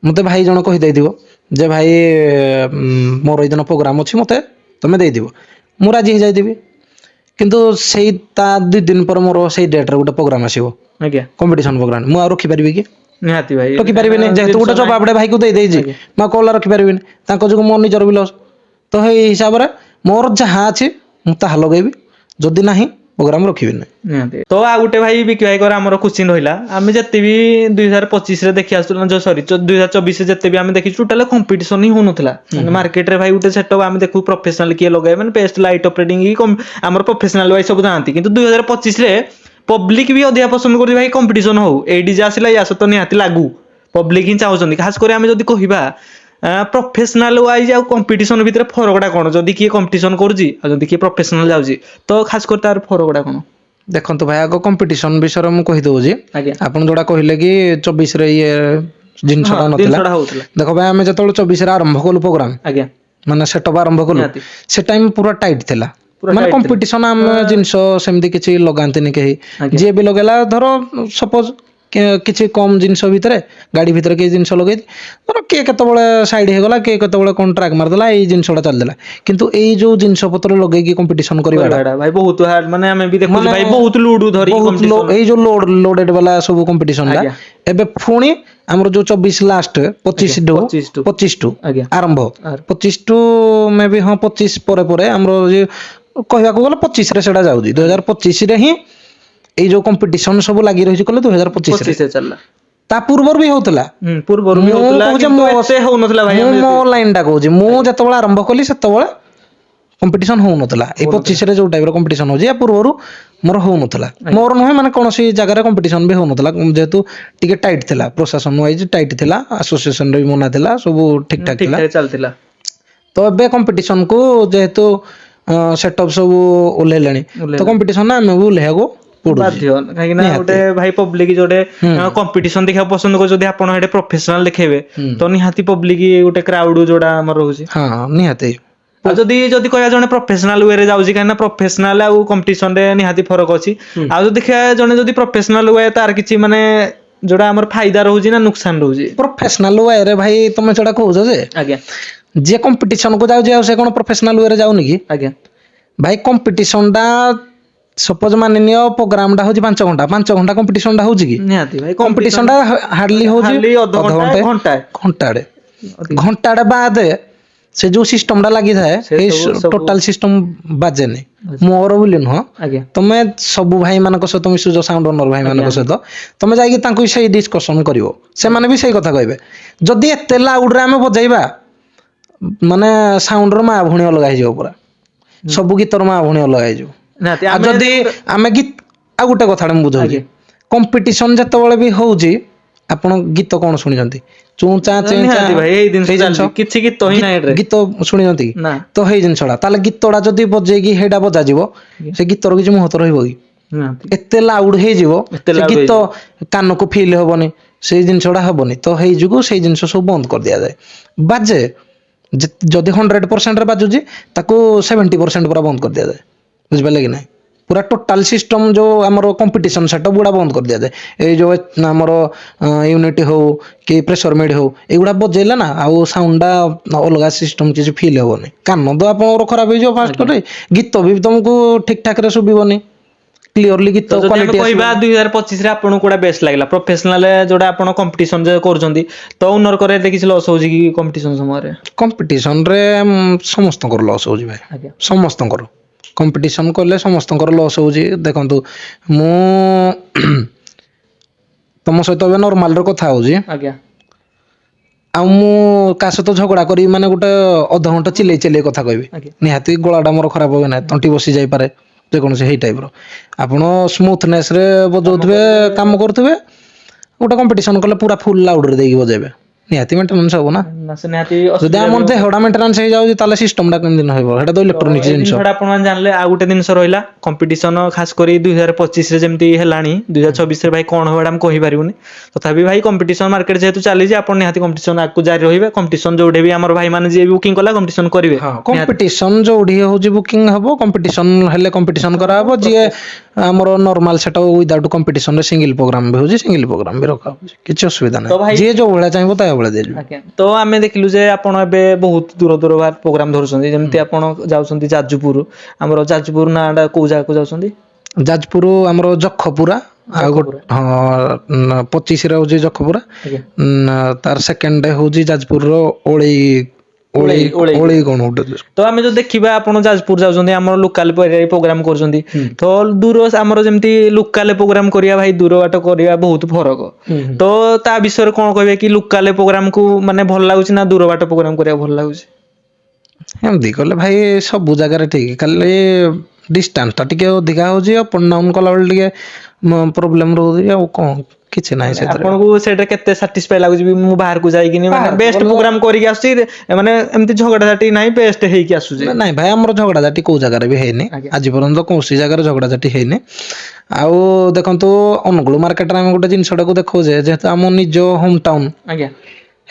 ମତେ ଭାଇ ଜଣ କହିଦେଇଥିବ ଯେ ଭାଇ ମୋର ଏଇ ଦିନ ପ୍ରୋଗ୍ରାମ ଅଛି ମତେ ତମେ ଦେଇଦିବ, ମୁଁ ରାଜି ହେଇଯାଇଥିବି, କିନ୍ତୁ ସେଇ ତା 2 ଦିନ ପରେ ମୋର ସେଇ ଡେଟରେ ଗୋଟେ ପ୍ରୋଗ୍ରାମ ଆସିବ ଆଜ୍ଞା କମ୍ପିଟିସନ ପ୍ରୋଗ୍ରାମ, ମୁଁ ଆଉ ରଖିପାରିବି କି ନିହାତି ଭାଇ କାହିଁକିନା ରଖିପାରିବିନି, ଯେହେତୁ ଜିନିଷ ଗୋଟେ ନାହିଁ ଜବାବଟେ ଭାଇକୁ ଦେଇଦେଇଛି ଆଜ୍ଞା ମୁଁ ଆଉ କଲ୍ ରଖିପାରିବିନି, ତାଙ୍କ ଯୋଗୁଁ ମୋ ନିଜର ବି ଲସ୍, ତ ସେଇ ହିସାବରେ ମୋର ଯାହା ଅଛି ମୁଁ ତାହା ଲଗେଇବି, ଯଦି ନାହିଁ ପ୍ରୋଗ୍ରାମ ରଖିବିନି। ନିହାତି ତ ଆଉ ଗୋଟେ ଭାଇ ବିକି ଭାଇଙ୍କର ଆମର କୋଶ୍ଚିନ୍ ରହିଲା, ଆମେ ଯେତେ ବି 2025 ରେ ଦେଖି ଆସୁଛୁ ସରି 2024 ଯେତେ ବି ଆମେ ଦେଖିଛୁ ଟୋଟାଲ କମ୍ପିଟିସନ ହିଁ ହଉନଥିଲା, ମାନେ ମାର୍କେଟରେ ଭାଇ ଗୋଟେ ସେଟଅପ୍ ଆମେ ଦେଖୁ ପ୍ରଫେସନାଲ କିଏ ଲଗାଏ ମାନେ ବେଷ୍ଟ ଲାଇଟ ଅପରେଟିଂ ଆମର ପ୍ରଫେସନାଲ ଭାଇ ସବୁ ଯାଆନ୍ତି, କିନ୍ତୁ 2025 ରେ ପବ୍ଲିକ ବି ଅଧିକା ପସନ୍ଦ କରୁଛି ଭାଇ କମ୍ପିଟିସନ ହଉ, ଏଇ ଡିଜେ ଆସିଲା ୟା ସହିତ ନିହାତି ଲାଗୁ ପବ୍ଲିକ ହିଁ ଚାହୁଁଛନ୍ତି, ଖାସ କରି ଆମେ ଯଦି କହିବା ପ୍ରଫେସନାଲ ୱାଇଜ ଆଉ କମ୍ପିଟିସନ ଭିତରେ ଫରକଟା କଣ, ଯଦି କିଏ କମ୍ପିଟିସନ କରୁଛି ଆଉ ଯଦି କିଏ ପ୍ରଫେସନାଲ ଯାଉଛି ତ ଖାସ କରି ତାର ଫରକଟା କଣ? ଦେଖନ୍ତୁ ଭାଇ ଆଗ କମ୍ପିଟିସନ ବିଷୟରେ ମୁଁ କହିଦଉଛି। ଆଜ୍ଞା ଆପଣ ଯୋଉଟା କହିଲେ କି 24 ରେ ଇଏ ଜିନିଷଟା ନଥିଲା। ଜିନିଷଟା ହଉଥିଲା ଦେଖ ଭାଇ ଆମେ ଯେତେବେଳେ 24 ରେ ଆରମ୍ଭ କଲୁ ପ୍ରୋଗ୍ରାମ, ଆଜ୍ଞା ମାନେ ସେଟଅପ୍ ଆରମ୍ଭ କଲୁ, ନିହାତି ସେ ଟାଇମ ପୁରା ଟାଇଟ୍ ଥିଲା। ପୁରା ମାନେ tight ଥିଲା। କମ୍ପିଟିସନ ଆମ ଜିନିଷ ସେମିତି କିଛି ଲଗାନ୍ତିନି କେହି। ଆଜ୍ଞା। ଯିଏ ବି ଲଗେଇଲା ଧର ସପୋଜ କିଛି କମ ଜିନିଷ ଭିତରେ ଗାଡି ଭିତରେ କିଛି ଜିନିଷ ଲଗେଇ ଧର କିଏ କେତେବେଳେ ସାଇଡ ହେଇଗଲା, କିଏ କେତେବେଳେ କଣ ଟ୍ରାକ୍ ମାରିଦେଲା, ଏଇ ଜିନିଷଟା ଚାଲିଥିଲା। କିନ୍ତୁ ଏଇ ଯୋଉ ଜିନିଷ ପତ୍ର ଲଗେଇକି କମ୍ପିଟିସନ କରିବାଟା ଭାଇ ବହୁତ ହାର୍ଡ, ମାନେ ଆମେ ବି ଦେଖୁଛୁ ମାନେ ଭାଇ ବହୁତ ଲୁଡୁ ଧରି ବହୁତ ଏଇ ଯୋଉ ଲୋଡେଡ ବାଲା ସବୁ କମ୍ପିଟିସନ ଟା ଆଜ୍ଞା ଏବେ ପୁଣି ଆମର ଯୋଉ 24 ଲାଷ୍ଟ 25 ଟୁ ଆଜ୍ଞା ଆରମ୍ଭ 25 ଟୁ ମେ ବି ହଁ 25 ପରେ ପରେ ଆମର କହିବାକୁ ଗଲେ 25 ରେ ସେଟା ଯାଉଛି। 2025 ରେ ହିଁ ଏଇ ଯୋଉ କମ୍ପିଟିସନ ସବୁ ଲାଗି ରହିଛି କହିଲେ 2025 ରେ। 25 ରେ ଚାଲିଲା। ତା ପୂର୍ବରୁ ବି ହଉଥିଲା। ପୂର୍ବରୁ ବି ମୁଁ ହଉଥିଲା କହୁଛି କିନ୍ତୁ ଏତେ ହଉନଥିଲା ଭାଇ, ମୁଁ ଆମେ ମୋ ଯେତିକି ଲାଇନ ଟା କହୁଛି, ମୁଁ ଯେତେବେଳେ ଆରମ୍ଭ କଲି ସେତେବେଳେ କମ୍ପିଟିସନ ହଉନଥିଲା। ଏଇ ହଉନଥିଲା 25 ରେ ଯୋଉ ଟାଇପ ର କମ୍ପିଟିସନ ହଉଛି ୟା ପୂର୍ବରୁ ମୋର ହଉନଥିଲା। ଆଜ୍ଞା। ମୋର ନୁହେଁ ମାନେ କୌଣସି ଜାଗାରେ କମ୍ପିଟିସନ ବି ହଉନଥିଲା, ଯେହେତୁ ଟିକେ ଟାଇଟ୍ ଥିଲା, ପ୍ରଶାସନ ୱାଇଜ ଟାଇଟ୍ ଥିଲା, ଆସୋସିଏସନ ରେ ବି ମନା ଥିଲା, ସବୁ ଠିକ ଠାକ ଠିକ ଥିଲା। ଠାକ ଚାଲିଥିଲା। ତ ଏବେ କମ୍ପିଟିସନ କୁ ଯେହେତୁ ସେଟଅପ୍ ସବୁ ଓହ୍ଲେଇଲେଣି, ତ ଓହ୍ଲେଇଲା କମ୍ପିଟିସନ ଆମେ ବି ଓହ୍ଲେଇବାକୁ ପଡୁଛି ବାଧ୍ୟ, କାହିଁକି ନା ନିହାତି। ଗୋଟେ ଭାଇ ପବ୍ଲିକ ଯୋଉଟେ ହୁଁ କମ୍ପିଟିସନ ଦେଖିବାକୁ ପସନ୍ଦ କରୁଛନ୍ତି, ଯଦି ଆପଣ ସେଠି ପ୍ରଫେସନାଲ ଦେଖେଇବେ ହୁଁ ତ ନିହାତି ପବ୍ଲିକ ଗୋଟେ କ୍ରାଉଡ ଯୋଉଟା ଆମର ରହୁଛି। ହଁ ନିହାତି। ଆଉ ଯଦି କହିବା ଜଣେ ପ୍ରଫେସନାଲ ୱେ ରେ ଯାଉଛି, କାହିଁକି ନା ପ୍ରଫେସନାଲ ଆଉ କମ୍ପିଟିସନ ରେ ନିହାତି ଫରକ ଅଛି। ଆଉ ଯଦି ଦେଖିବା ଜଣେ ଯଦି ପ୍ରଫେସନାଲ ୱେ, ତାର କିଛି ମାନେ ଯୋଉଟା ଆମର ଫାଇଦା ରହୁଛି ନା ନୁକସାନ ରହୁଛି। ପ୍ରଫେସନାଲ ୱେ ରେ ଭାଇ ତମେ ଯୋଉଟା କହୁଛ ଯେ ଆଜ୍ଞା ଯିଏ କମ୍ପିଟିସନ କୁ ଯାଉଛି, ଆଉ ସେ କଣ ପ୍ରଫେସନାଲ ୱେ ରେ ଯାଉନି କି? ଆଜ୍ଞା ଭାଇ କମ୍ପିଟିସନ ଟା ସପୋଜ ମାନିନିଅ ପ୍ରୋଗ୍ରାମ ଟା ହଉଛି 5 ଘଣ୍ଟା, 5 ଘଣ୍ଟା କମ୍ପିଟିସନ ଟା ହଉଛି କି? ନିହାତି ଭାଇ କମ୍ପିଟିସନ ଟା ହାର୍ଡଲି ହଉଛି ଅଧଘଣ୍ଟା ଅଧଘଣ୍ଟେ ଘଣ୍ଟାଏ ଘଣ୍ଟାଟେ। ଅଧିକ। ଘଣ୍ଟାଟେ ବାଦେ ସେ ଯୋଉ ସିଷ୍ଟମ ଟା ଲାଗିଥାଏ, ସେ ଏଇ ସବୁ ଟୋଟାଲ ସିଷ୍ଟମ ବାଜେନି। ଆଚ୍ଛା। ମୋର ବୋଲି ନୁହଁ, ଆଜ୍ଞା ତମେ ସବୁ ଭାଇ ମାନଙ୍କ ସହିତ ମିଶୁଛ, ସାଉଣ୍ଡ ଓନର ଭାଇ ଆଜ୍ଞା ମାନଙ୍କ ସହିତ, ତମେ ଯାଇକି ତାଙ୍କୁ ସେଇ ଡିସକସନ କରିବ, ସେମାନେ ବି ସେଇ କଥା କହିବେ। ଯଦି ଏତେ ଲାଉଡରେ ଆମେ ବଜେଇବା, ମାନେ ସାଉଣ୍ଡ ର ମା ଭଉଣୀ ଅଲଗା ହେଇଯିବ ପୁରା। ହୁଁ ସବୁ ଗୀତର ମା ଭଉଣୀ ଅଲଗା ହେଇଯିବ। ନିହାତି ଆଉ ଆମେ ଯଦି ଗୋଟେ ଆମେ ଆଉ ଗୋଟେ କଥାଟା ମୁଁ ବୁଝାଉଛି, ଆଜ୍ଞା କମ୍ପିଟିସନ ଯେତେବେଳେ ବି ହଉଛି, ଆପଣ ଗୀତ କଣ ଶୁଣିଛନ୍ତି? ଚୁଁ ଚାଁ ଚେଁ ଚାଁ ନିହାତି ଭାଇ ସେଇ ଜିନିଷ ଚାଲିଛି କିଛି ଗୀତ ହିଁ ନାହିଁ ଏଠାରେ ଗୀତ ଶୁଣିଛନ୍ତି କି? ନା ତ ହେଇ ଜିନିଷଟା ତାହେଲେ ଗୀତଟା ଯଦି ବଜେଇକି ସେଇଟା ବଜାଯିବ, ସେ ଗୀତର କିଛି ମହତ୍ଵ ରହିବ କି? ନିହାତି ଏତେ ଲାଉଡ ହେଇଯିବ, ଏତେ ସେ ଲାଉଡ ଗୀତ ହେଇଯିବ କାନକୁ ଫିଲ୍ ହବନି, ସେଇ ଜିନିଷ ଟା ହବନି। ତ ହେଇ ଯୋଗୁ ସେଇ ଜିନିଷ ସବୁ ବନ୍ଦ କରିଦିଆଯାଏ। ବାଜେ ଯଦି 100% ରେ ବାଜୁଛି, ତାକୁ 70% ପୁରା ବନ୍ଦ କରିଦିଆଯାଏ। ବୁଝିପାରିଲେ କି ନାଇଁ? ପୁରା ଟୋଟାଲ ସିଷ୍ଟମ ଯୋଉ ଆମର କମ୍ପିଟିସନ ସେଟଅପ ଗୁଡା ବନ୍ଦ କରିଦିଆଯାଏ। ଏଇ ଯୋଉ ଆମର ୟୁନିଟି ହଉ କି ପ୍ରେସର ମିଡ ହଉ, ଏଇଗୁଡା ବଜେଇଲେ ନା ଆଉ ସାଉଣ୍ଡ ଟା ଅଲଗା ସିଷ୍ଟମ କିଛି ଫିଲ୍ ହବନି। କାନ ତ ଆପଣଙ୍କର ଖରାପ ହେଇଯିବ ଫାଷ୍ଟ ଆଜ୍ଞା। କରି, ଗୀତ ବି ତମକୁ ଠିକ ଠାକ ରେ ଶୁଭିବନି, କ୍ଲିୟରଲି ଗୀତ ତ ଯଦି ଆମେ କ୍ୱାଲିଟି କହିବା ଆସିବନି। 2025 ରେ ଆପଣଙ୍କୁ କୋଉଟା ବେଷ୍ଟ ଲାଗିଲା, ପ୍ରଫେସନାଲ ଯୋଉଟା ଆପଣ କମ୍ପିଟିସନ କରୁଛନ୍ତି, ତ ଓନର କରିବାରେ କିଛି ଲସ୍ ହଉଛି କି କମ୍ପିଟିସନ ସମୟରେ? କମ୍ପିଟିସନ ରେ ସମସ୍ତଙ୍କର ଲସ୍ ହଉଛି ଭାଇ, ଆଜ୍ଞା ସମସ୍ତଙ୍କର। କମ୍ପିଟିସନ କଲେ ସମସ୍ତଙ୍କର ଲସ୍ ହଉଛି। ଦେଖନ୍ତୁ ମୁଁ ତମ ସହିତ ଏବେ ନର୍ମାଲରେ କଥା ହଉଛି, ଆଜ୍ଞା ଆଉ ମୁଁ କାହା ସହିତ ଝଗଡା କରିବି ମାନେ ଗୋଟେ ଅଧଘଣ୍ଟା ଚିଲେଇ କଥା କହିବି, ଆଜ୍ଞା ନିହାତି ଗଳାଟା ମୋର ଖରାପ ହବ ନାହିଁ, ତଣ୍ଟି ବସି ଯାଇପାରେ, ଯେକୌଣସି ହେଇ ଟାଇପ ର। ଆପଣ ସ୍ମୁଥନେସ ରେ କାମ ବଜଉଥିବେ, କରିବେ କାମ କରୁଥିବେ, ଗୋଟେ କମ୍ପିଟିସନ କଲେ ପୁରା ଫୁଲ ଲାଉଡ ରେ ଦେଇକି ବଜେଇବେ, ନିହାତି ମେଣ୍ଟେନାନ୍ସ ହବ ନା। ସେ ନିହାତି ଯଦି ଅସୁବିଧା ଆମ ବି ହବ। ଦେହଟା ମେଣ୍ଟେନାନ୍ସ ହେଇଯାଉଛି, ତାହେଲେ ସିଷ୍ଟମ ଟା କେମିତି ନ ହେବ? ସେଇଟା ତ ଇଲେକ୍ଟ୍ରୋନିକ୍ସ ଏଇ ଜିନିଷ। ଜିନିଷଟା ଆପଣ ମାନେ ଜାଣିଲେ। ଆଉ ଗୋଟେ ଜିନିଷ ରହିଲା, କମ୍ପିଟିସନ ଖାସ କରି 2025 ରେ ଯେମିତି ହେଲାଣି, 2026 ରେ ଭାଇ କଣ ହବ ଆମେ କହିପାରିବୁନି। ତଥାପି ଭାଇ କମ୍ପିଟିସନ ମାର୍କେଟ ଯେହେତୁ ଚାଲିଛି, ଆପଣ ନିହାତି କମ୍ପିଟିସନ ଆଗକୁ ଜାରି ରହିବେ। କମ୍ପିଟିସନ ଯୋଉଠି ବି ଆମର ଭାଇ ମାନେ ଯିଏ ବୁକିଂ କଲା କମ୍ପିଟିସନ କରିବେ ହଁ ନିହାତି। କମ୍ପିଟିସନ ଯୋଉଠି ହଉଛି ବୁକିଂ ହବ, କମ୍ପିଟିସନ ହେଲେ କମ୍ପିଟିସନ କରାହବ। ଯିଏ ଆମର ନର୍ମାଲ ସେଟା ୱିଦାଉଟ୍ କମ୍ପିଟିସନ ରେ ସିଙ୍ଗଲ ପ୍ରୋଗ୍ରାମ ବି ହଉଛି, ସିଙ୍ଗଲ ପ୍ରୋଗ୍ରାମ ବି ରଖାହଉଛି, କିଛି ଅସୁବିଧା ତ ନାହିଁ। ଭାଇ ଯିଏ ଯୋଉ ଭଳିଆ ଚାହିଁବ ତା ଭଳିଆ ଦିଆଯିବ। ଆଜ୍ଞା ତ ଆମେ ଦେଖିଲୁ ଯେ ଆପଣ ଏବେ ବହୁତ ଦୂର ଦୂର ପ୍ରୋଗ୍ରାମ ଧରୁଛନ୍ତି, ଯେମିତି ଆପଣ ଯାଉଛନ୍ତି ଯାଜପୁର, ଆମର ଯାଜପୁର ନାଁ ଟା କୋଉ ଜାଗାକୁ ଯାଉଛନ୍ତି? ଯାଜପୁର ଆମର ଯଖପୁରା, ଆଉ ଯଖପୁରା ଗୋଟେ ହଁ 25 ରେ ହଉଛି ଯଖପୁରା। ଆଜ୍ଞା ତାର ସେକେଣ୍ଡ ହଉଛି ଯାଜପୁରର ଓଳେଇ କଣ ଗୋଟେ। ତ ଆମେ ଯଦି ଦେଖିବା ଆପଣ ଯାଜପୁର ଯାଉଛନ୍ତି, ଆମର ଲୋକାଲ ପ୍ରୋଗ୍ରାମ କରୁଛନ୍ତି, ହୁଁ ତ ଦୂର ଆମର ଯେମିତି ଲୋକାଲ ପ୍ରୋଗ୍ରାମ କରିବା ଭାଇ, ଦୂର ବାଟ କରିବା ବହୁତ ଫରକ। ହୁଁ ହୁଁ। ତ ତା ବିଷୟରେ କଣ କହିବେ କି, ଲୋକାଲ ପ୍ରୋଗ୍ରାମ କୁ ମାନେ ଭଲ ଲାଗୁଛି ନା ଦୂର ବାଟ ପ୍ରୋଗ୍ରାମ କରିବାକୁ ଭଲ ଲାଗୁଛି? ଏମିତି କଲେ ଭାଇ ସବୁ ଜାଗାରେ ଠିକ, ଖାଲି ଡିଷ୍ଟାନ୍ସଟା ଟିକେ ଅଧିକା ହେଉଛି, ଅପ୍ ଆଣ୍ଡ ଡାଉନ୍ କଲାବେଳେ ଟିକେ ପ୍ରୋବ୍ଲେମ ରହୁଛି। ଆଉ କ'ଣ କିଛି ନାହିଁ ସେଥିରେ। ଆପଣଙ୍କୁ ସେଇଟା କେତେ ସାଟିସ୍ଫାଇ ଲାଗୁଛି ବି ମୁଁ ବାହାରକୁ ଯାଇକିନି ମାନେ ବାହାରକୁ ବେଷ୍ଟ ଗଲେ- ପ୍ରୋଗ୍ରାମ କରିକି ଆସୁଛି, ମାନେ ଏମିତି ଝଗଡ଼ାଝାଟି ନାହିଁ, ବେଷ୍ଟ ହେଇକି ଆସୁଛି। ନାଇଁ ଭାଇ, ଆମର ଝଗଡ଼ାଝାଟି କୋଉ ଜାଗାରେ ବି ହେଇନି ଆଜ୍ଞା। ଆଜି ପର୍ଯ୍ୟନ୍ତ, କୌଣସି ଜାଗାରେ ଝଗଡ଼ାଝାଟି ହେଇନି। ଆଉ ଦେଖନ୍ତୁ, ଅନୁଗୁଳ ମାର୍କେଟରେ ଆମେ ଗୋଟେ ଜିନିଷଟାକୁ ଦେଖାଉଛେ, ଯେହେତୁ ଆମ ନିଜ ହୋମ୍ ଟାଉନ୍, ଆଜ୍ଞା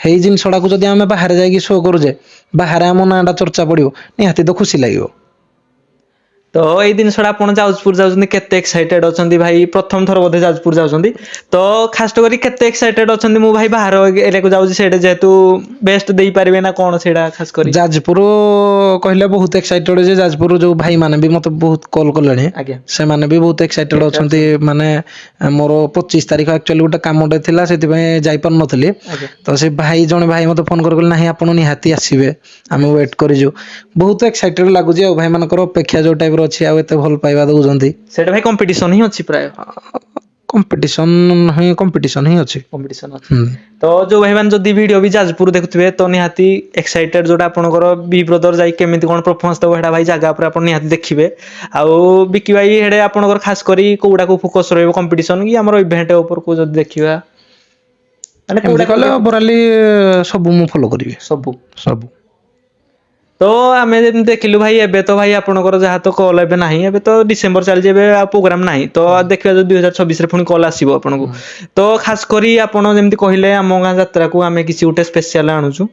ସେଇ ଜିନିଷଟାକୁ ଯଦି ଆମେ ବାହାରେ ଯାଇକି ଶୋ କରୁଛେ, ବାହାରେ ଆମ ନାଁଟା ଚର୍ଚ୍ଚା ପଡ଼ିବ, ନିହାତି ତ ଖୁସି ଲାଗିବ। ତ ଏଇ ଜିନିଷଟା ଆପଣ ଯାଜପୁର ଯାଉଛନ୍ତି, କେତେ ଏକ୍ସାଇଟେଡ ଅଛନ୍ତି ଭାଇ? ପ୍ରଥମ ଥର ବୋଧେ ଯାଜପୁର ଯାଉଛନ୍ତି, ତ ଖାସ କରି କେତେ ଏକ୍ସାଇଟେଡ ଅଛନ୍ତି ମୁଁ ଭାଇ ବାହାର ଏରିଆକୁ ଯାଉଛି, ସେଇଟା ଯେହେତୁ ବେଷ୍ଟ ଦେଇପାରିବେ ନା କ'ଣ ସେଇଟା ଖାସ କରି? ଯାଜପୁର କହିଲେ ବହୁତ ଏକ୍ସାଇଟେଡ ଯେ ଯାଜପୁର ଯୋଉ ଭାଇମାନେ ବି ମତେ ବହୁତ କଲ୍ କଲେଣି, ଆଜ୍ଞା ସେମାନେ ବି ବହୁତ ଏକ୍ସାଇଟେଡ ଅଛନ୍ତି। ମାନେ ମୋର 25 ତାରିଖ ଆକ୍ଚୁଆଲି ଗୋଟେ କାମଟେ ଥିଲା, ସେଥିପାଇଁ ଯାଇପାରୁନଥିଲି। ଆଜ୍ଞା ତ ସେ ଭାଇ ଜଣେ ମତେ ଫୋନ କରି କହିଲେ, ନାହିଁ ଆପଣ ନିହାତି ଆସିବେ, ଆମେ ୱେଟ୍ କରିଛୁ। ବହୁତ ଏକ୍ସାଇଟେଡ ଲାଗୁଛି ଆଉ, ଭାଇମାନଙ୍କର ଅପେକ୍ଷା ଯୋଉ ଟାଇପର ଅଛି, ଆଉ ଏତେ ଭଲ ପାଇବା ଦଉଛନ୍ତି। ସେଇଟା ଭାଇ କମ୍ପିଟିସନ ହିଁ ଅଛି, ପ୍ରାୟ କମ୍ପିଟିସନ ହିଁ ଅଛି। କମ୍ପିଟିସନ ଅଛି। ତ ଯୋଉ ଭାଇମାନେ ଯଦି ଭିଡିଓ ବି ଯାଜପୁର ଦେଖୁଥିବେ, ତ ନିହାତି ଏକ୍ସାଇଟେଡ ଯୋଉଟା ଆପଣଙ୍କର ବି ବ୍ରଦର ଯାଇ କେମିତି କ'ଣ ପରଫର୍ମାନ୍ସ ଦେବ, ସେଇଟା ଭାଇ ଜାଗା ଉପରେ ଆପଣ ନିହାତି ଦେଖିବେ। ଆଉ ବିକି ଭାଇ ହେଡେ ଆପଣଙ୍କର ଖାସ କରି କୋଉଟାକୁ ଫୋକସ ରହିବ, କମ୍ପିଟିସନ କି ଆମର ଇଭେଣ୍ଟ ଉପରକୁ ଯଦି ଦେଖିବା, ମାନେ ଏମିତି କୋଉଟା କଲେ ଓଭରାଲି ସବୁ ମୁଁ ଫଲୋ କରିବି, ସବୁ। ତ ଆମେ ଯେମିତି ଦେଖିଲୁ ଭାଇ, ଏବେ ତ ଭାଇ ଆପଣଙ୍କର ଯାହା ତ କଲ୍ ଏବେ ନାହିଁ, ଏବେ ତ ଡିସେମ୍ବର ଚାଲିଛି, ଏବେ ଆଉ ପ୍ରୋଗ୍ରାମ ନାହିଁ। ତ ଦେଖିବା ଯଦି 2026ରେ ପୁଣି କଲ୍ ଆସିବ ଆପଣଙ୍କୁ, ତ ଖାସ କରି ଆପଣ ଯେମିତି କହିଲେ ଆମ ଗାଁ ଯାତ୍ରାକୁ ଆମେ କିଛି ଗୋଟେ ସ୍ପେଶାଲ ଆଣୁଛୁ,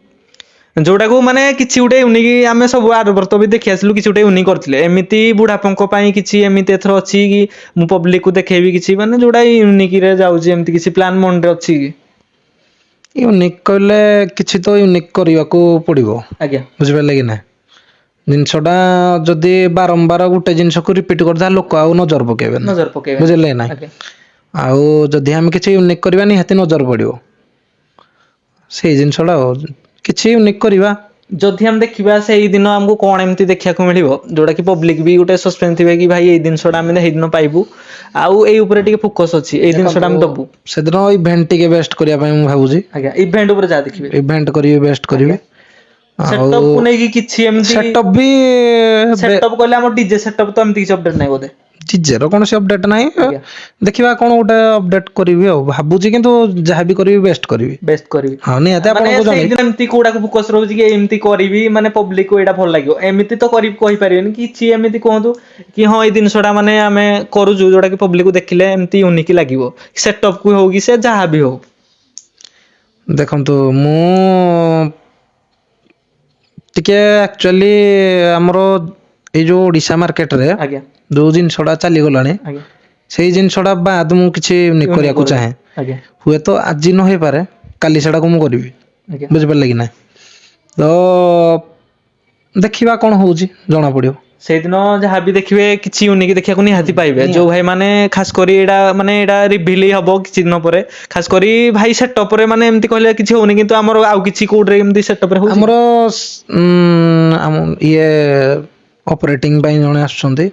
ଯୋଉଟାକୁ ମାନେ କିଛି ଗୋଟେ ୟୁନିକ୍, ଆମେ ସବୁ ଆରବର୍ଷ ବି ଦେଖି ଆସିଲୁ, କିଛି ଗୋଟେ ୟୁନିକ୍ କରିଥିଲେ। ଏମିତି ବୁଢାପଙ୍କ ପାଇଁ କିଛି ଏମିତି ଏଥର ଅଛି କି ମୁଁ ପବ୍ଲିକକୁ ଦେଖେଇବି କିଛି, ମାନେ ଯୋଉଟା ୟୁନିକରେ ଯାଉଛି, ଏମିତି କିଛି ପ୍ଲାନ ମନରେ ଅଛି କି? ୟୁନିକ୍ କହିଲେ କିଛି ତ ୟୁନିକ୍ କରିବାକୁ ପଡ଼ିବ, ଆଜ୍ଞା ବୁଝିପାରିଲେ କି ନା? ଜିନିଷଟା ଯଦି ବାରମ୍ବାର ଗୋଟେ ଜିନିଷକୁ ରିପିଟ୍ କରିଦେବା, ଲୋକ ଆଉ ନଜର ପକେଇବେନି, ନଜର ପକେଇବେନି। ବୁଝିଲେ କି ନାଇଁ? ଆଜ୍ଞା ଆଉ ଯଦି ଆମେ କିଛି ୟୁନିକ୍ କରିବା, ନିହାତି ନଜର ପଡ଼ିବ ସେଇ ଜିନିଷଟା। ଆଉ କିଛି ୟୁନିକ୍ କରିବା। ଯଦି ଆମେ ଦେଖିବା ସେଇଦିନ ଆମକୁ କ'ଣ ଏମିତି ଦେଖିବାକୁ ମିଳିବ, ଯୋଉଟା କି ପବ୍ଲିକ ବି ଗୋଟେ ସସ୍ପେନ୍ସ ଥିବେ କି ଭାଇ ଏଇ ଜିନିଷଟା ଆମେ ସେଇଦିନ ପାଇବୁ, ଆଉ ଏଇ ଉପରେ ଟିକେ ଫୋକସ ଅଛି, ଏଇ ଜିନିଷଟା ଆମେ ଦବୁ। ସେଦିନ ଇଭେଣ୍ଟ ଟିକେ ବେଷ୍ଟ କରିବା ପାଇଁ ମୁଁ ଭାବୁଛି। ଆଜ୍ଞା ଇଭେଣ୍ଟ ଉପରେ ଯାହା ଦେଖିବେ, ଇଭେଣ୍ଟ କରିବି, ବେଷ୍ଟ କରିବି। ଆଉ ସେଟଅପ୍ କୁ ନେଇକି କିଛି ଏମିତି ସେଟଅପ୍ ବି ସେଟଅପ୍ କହିଲେ ଆମର ଡିଜେ ସେଟଅପ୍ ତ ଏମିତି କିଛି ଅପଡେଟ୍ ନାହିଁ ବୋଧେ? ଡିଜେର କୌଣସି ଅପଡେଟ୍ ନାହିଁ, ଆଜ୍ଞା ଦେଖିବା କ'ଣ ଗୋଟେ ଅପଡେଟ୍ କରିବି ଆଉ ଭାବୁଛି, କିନ୍ତୁ ଯାହାବି କରିବି ବେଷ୍ଟ କରିବି। ବେଷ୍ଟ କରିବି। ହଁ ନିହାତି ମାନେ ଆପଣଙ୍କୁ ଜଣେଇବି। ସେଇଦିନ ଏମିତି କୋଉଟାକୁ ଫୋକସ ରହୁଛି କି ଏମିତି କରିବି ମାନେ ପବ୍ଲିକକୁ ଏଇଟା ଭଲ ଲାଗିବ, ଏମିତି ତ କରି କହିପାରିବେନି, କିଛି ଏମିତି କୁହନ୍ତୁ କି ହଁ ଏଇ ଜିନିଷଟା ମାନେ ଆମେ କରୁଛୁ ଯୋଉଟା କି ପବ୍ଲିକକୁ ଦେଖିଲେ ଏମିତି ୟୁନିକ୍ ଲାଗିବ, ସେଟଅପ୍ କୁ ହଉ କି ସେ ଯାହା ବି ହଉ। ଦେଖନ୍ତୁ, ମୁଁ ଟିକେ ଆକ୍ଚୁଆଲି ଆମର ଏଇ ଯୋଉ ଓଡ଼ିଶା ମାର୍କେଟରେ ଆଜ୍ଞା ଯୋଉ ଜିନିଷଟା ଚାଲିଗଲାଣି, ଆଜ୍ଞା ସେଇ ଜିନିଷଟା ବାଦ ମୁଁ କିଛି ୟୁନିକ୍ ୟୁନିକ୍ କରିବାକୁ କରୁଛୁ। ଚାହେଁ। ଆଜ୍ଞା ହୁଏତ ଆଜି ନ ହେଇପାରେ, କାଲି ସେଟାକୁ ମୁଁ କରିବି, ଆଜ୍ଞା ବୁଝିପାରିଲେ କି ନା? ତ ଦେଖିବା କ'ଣ ହଉଛି, ଜଣା ପଡିବ। ସେଇଦିନ ଯାହାବି ଦେଖିବେ କିଛି ୟୁନିକ୍ ଦେଖିବାକୁ ନିହାତି ପାଇବେ। ଯୋଉ ନିହାତି। ଭାଇ ମାନେ ଖାସ କରି ଏଇଟା ରିଭିଲ୍ ହବ କିଛି ଦିନ ପରେ, ଖାସ କରି ଭାଇ ସେଟଅପ୍ ରେ ମାନେ ଏମିତି କହିଲେ କିଛି ହଉନି, କିନ୍ତୁ ଆମର ଆଉ କିଛି କୋଉଠି ଏମିତି ସେଟଅପ୍ ରେ ହଉଛି ଆମର ଆମ ଅପରେଟିଂ ପାଇଁ ଜଣେ ଆସୁଛନ୍ତି।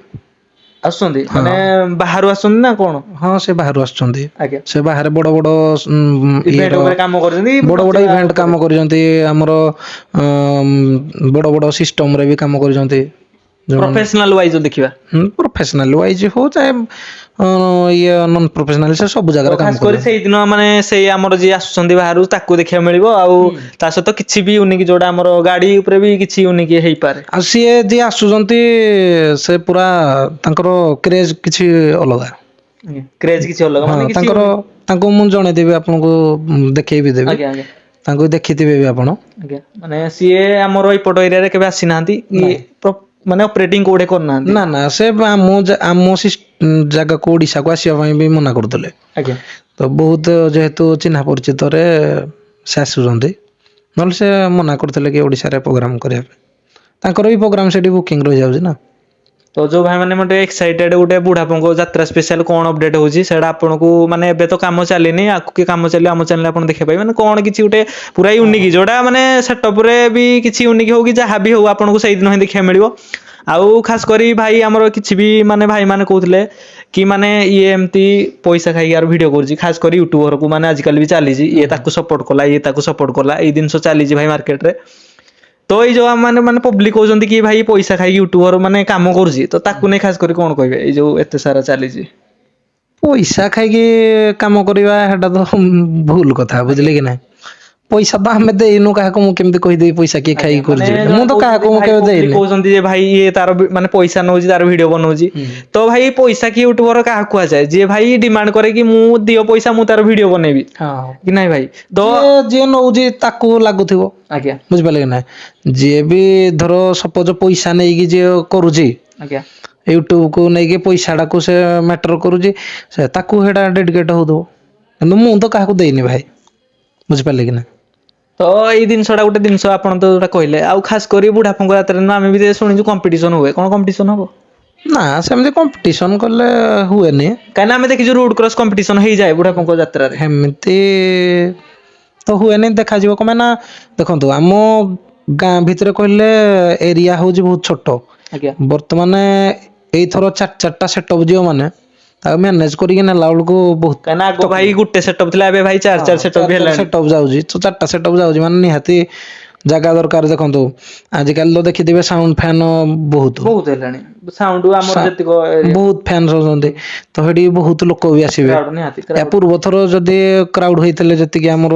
ଆସୁଛନ୍ତି, ହଁ ମାନେ ବାହାରୁ ଆସୁଛନ୍ତି ନା କ'ଣ? ହଁ, ସେ ବାହାରୁ ଆସୁଛନ୍ତି। ଆଜ୍ଞା ସେ ବାହାରେ ବଡ ବଡ ଇଭେଣ୍ଟ ଇଏର ଉପରେ କାମ କରୁଛନ୍ତି, ବଡ ବଡ ନଚିବା ଇଭେଣ୍ଟ ଉପରେ। କାମ କରିଛନ୍ତି, ଆମର ବଡ ବଡ ସିଷ୍ଟମରେ ବି କାମ କରିଛନ୍ତି। ପ୍ରଫେସନାଲ ୱାଇଜ ଦେଖିବା, ପ୍ରଫେସନାଲ ୱାଇଜ ହଉ ଚାहे ଇଏ ନନ୍ ପ୍ରଫେସନାଲ, ସେ ସବୁ ତ ଜାଗାରେ କାମ ଖାସ କରି କରୁଛନ୍ତି। ସେଇଦିନ ମାନେ ସେଇ ଆମର ଯିଏ ଆସୁଛନ୍ତି ବାହାରୁ ତାକୁ ଦେଖିବାକୁ ମିଳିବ, ଆଉ ତା ସହିତ କିଛି ବି ୟୁନିକ୍ ଯୋଉଟା ଆମର ଗାଡି ଉପରେ ବି କିଛି ୟୁନିକ୍ ହେଇପାରେ। ଆଉ ସିଏ ଯିଏ ଆସୁଛନ୍ତି, ସେ ପୁରା ତାଙ୍କର କ୍ରେଜ କିଛି ଅଲଗା। କ୍ରେଜ କିଛି ଅଲଗା, ହଁ, ମାନେ କିଛି ୟୁନିକ୍। ତାଙ୍କୁ ମୁଁ ଜଣେଇଦେବି, ଆପଣଙ୍କୁ ଦେଖେଇବି ଦେବି, ଆଜ୍ଞା ଆଜ୍ଞା ତାଙ୍କୁ ଦେଖିଥିବେ ବି ଆପଣ। ଆଜ୍ଞା, ମାନେ ସିଏ ଆମର ଏଇପଟ ଏରିଆରେ କେବେ ଆସିନାହାନ୍ତି କି ନାଇଁ ମାନେ ଅପରେଟିଂ କୋଉଠି କରିନାହାନ୍ତି। ନା ନା, ସେ ଆମ ଜାଗାକୁ ଓଡିଶାକୁ ଆସିବା ପାଇଁ ବି ମନା କରୁଥିଲେ। ଆଜ୍ଞା ତ ବହୁତ ଯେହେତୁ ଚିହ୍ନା ପରିଚିତରେ ସେ ଆସୁଛନ୍ତି, ନହେଲେ ସେ ମନା କରୁଥିଲେ କି ଓଡିଶାରେ ପ୍ରୋଗ୍ରାମ କରିବା ପାଇଁ। ତାଙ୍କର ବି ପ୍ରୋଗ୍ରାମ ସେଠି ବୁକିଂ ରହିଯାଉଛି ନା। ତ ଯୋଉ ଭାଇ ମାନେ ଗୋଟେ ଏକ୍ସାଇଟେଡ, ଗୋଟେ ବୁଢାପଙ୍କ ଯାତ୍ରା ସ୍ପେଶାଲ କ'ଣ ଅପଡେଟ୍ ହଉଛି, ସେଇଟା ଆପଣଙ୍କୁ ମାନେ ଏବେ ତ କାମ ଚାଲିନି, ଆଗକୁ କି କାମ ଚାଲିବ ଆମ ଚ୍ୟାନେଲ ଆପଣ ଦେଖିବା ପାଇବେ, ମାନେ କ'ଣ କିଛି ଗୋଟେ ପୁରା ୟୁନିକ୍ ଯୋଉଟା ମାନେ ସେଟଅପ୍ ରେ ବି କିଛି ୟୁନିକ୍ ହଉ କି ଯାହା ବି ହଉ, ଆପଣଙ୍କୁ ସେଇଦିନ ହିଁ ଦେଖିବାକୁ ମିଳିବ। ଆଉ ଖାସ କରି ଭାଇ ଆମର କିଛି ବି ମାନେ ଭାଇ ମାନେ କହୁଥିଲେ କି ମାନେ ଇଏ ଏମିତି ପଇସା ଖାଇକି ଆର ଭିଡିଓ କରୁଛି, ଖାସ କରି ୟୁଟ୍ୟୁବର କୁ ମାନେ ଆଜିକାଲି ବି ଚାଲିଛି, ଇଏ ତାକୁ ସପୋର୍ଟ କଲା, ଇଏ ତାକୁ ସପୋର୍ଟ କଲା, ଏଇ ଜିନିଷ ଚାଲିଛି ଭାଇ ମାର୍କେଟରେ। ତ ଏଇ ଯୋଉ ମାନେ ମାନେ ପବ୍ଲିକ କହୁଛନ୍ତି କି ଭାଇ ପଇସା ଖାଇକି ୟୁଟ୍ୟୁବର ମାନେ କାମ କରୁଛି ତ ତାକୁ ନେଇ ଖାସ କରି କଣ କହିବେ ଏଇ ଯୋଉ ଏତେ ସାରା ଚାଲିଛି? ପଇସା ଖାଇକି କାମ କରିବା ସେଟା ତ ଭୁଲ କଥା, ବୁଝିଲେ କି ନାହିଁ? ପଇସା ତ ଆମେ ଦେଇନୁ କାହାକୁ, ମୁଁ କେମିତି କହିଦେବି ପଇସା କିଏ ଖାଇକି ମାନେ କରୁଛି ବୋଲି? ଜଣେ ମୁଁ ତ କହୁଛନ୍ତି କାହାକୁ ମୁଁ ଭାଇ କେବେ ପବ୍ଲିକ ଦେଇନି। କହୁଛନ୍ତି ଯେ ଭାଇ ଇଏ ତାର ମାନେ ପଇସା ନଉଛି ତାର ଭିଡିଓ ବନଉଛି। ତ ଭାଇ ପଇସା କି ୟୁଟ୍ୟୁବର କାହାକୁ କୁହାଯାଏ? ଯିଏ ଭାଇ ଡିମାଣ୍ଡ କରେ କି ମୁଁ ଦିଅ ପଇସା ମୁଁ ତାର ଭିଡିଓ ବନେଇବି ହଁ, କି ନାଇଁ ଭାଇ? ତ ଯିଏ ଯିଏ ନଉଛି ତାକୁ ଲାଗୁଥିବ, ଆଜ୍ଞା ବୁଝିପାରିଲେ କି ନାହିଁ? ଯିଏ ବି ଧର ସପୋଜ ପଇସା ନେଇକି ଯିଏ କରୁଛି ଆଜ୍ଞା ୟୁଟ୍ୟୁବ କୁ ନେଇକି ପଇସାଟାକୁ ସେ ମ୍ୟାଟର କରୁଛି, ସେ ତାକୁ ସେଇଟା ଡେଡିକେଟ ହଉଥିବ। କିନ୍ତୁ ମୁଁ ତ କାହାକୁ ଦେଇନି ଭାଇ, ବୁଝିପାରିଲେ କି ନା? ତ ଏଇ ଜିନିଷଟା ଗୋଟେ ଜିନିଷ ଆପଣ ତ ଯୋଉଟା କହିଲେ, ଆଉ ଖାସ କରି ବୁଢାପୁଙ୍କ ଯାତ୍ରାରେ ନା ଆମେ ବି ଶୁଣିଛୁ କମ୍ପିଟିସନ ହୁଏ, କଣ କମ୍ପିଟିସନ ହବ? ନା ସେମିତି କମ୍ପିଟିସନ କଲେ ହୁଏନି। କାହିଁକିନା ଆମେ ଦେଖିଛୁ ରୋଡ କ୍ରସ୍ କମ୍ପିଟିସନ ହେଇଯାଏ ବୁଢାପୁଙ୍କ ଯାତ୍ରାରେ। ସେମିତି ତ ହୁଏନି, ଦେଖାଯିବ କଣ ପାଇଁ ନା ଦେଖନ୍ତୁ ଆମ ଗାଁ ଭିତରେ କହିଲେ ଏରିଆ ହଉଛି ବହୁତ ଛୋଟ। ଆଜ୍ଞା ବର୍ତ୍ତମାନ ଏଇଥର ଚାରିଟା ସେଟଅପ୍ ଯିବ ମାନେ ତାକୁ ମ୍ୟାନେଜ କରିକି ନେଲା ବେଳକୁ ବହୁତ କାହିଁକିନା ଆଗ ଭାଇ ତକଲିଫ। ଗୋଟେ ସେଟଅପ୍ ଥିଲା, ଏବେ ଭାଇ ଚାରି ଚାରି ସେଟଅପ୍ ବି ଚାରି ହେଲାଣି। ସେଟଅପ୍ ଯାଉଛି, ତ ଚାରିଟା ସେଟଅପ୍ ଯାଉଛି ମାନେ ନିହାତି ଜାଗା ଦରକାର। ଦେଖନ୍ତୁ ଆଜିକାଲି ତ ଦେଖିଥିବେ ସାଉଣ୍ଡ ଫ୍ୟାନ ବହୁତ ହେଲାଣି ସାଉଣ୍ଡ ଆମର ଯେତିକ ଏରିଆ ବହୁତ ଫ୍ୟାନ ହଉଛନ୍ତି, ତ ସେଠି ବହୁତ ଲୋକ ବି ଆସିବେ। କ୍ରାଉଡ ନିହାତି ୟା କ୍ରାଉଡ। ପୂର୍ବ ଥର ଯଦି କ୍ରାଉଡ ହେଇଥିଲେ ଯେତିକି ଆମର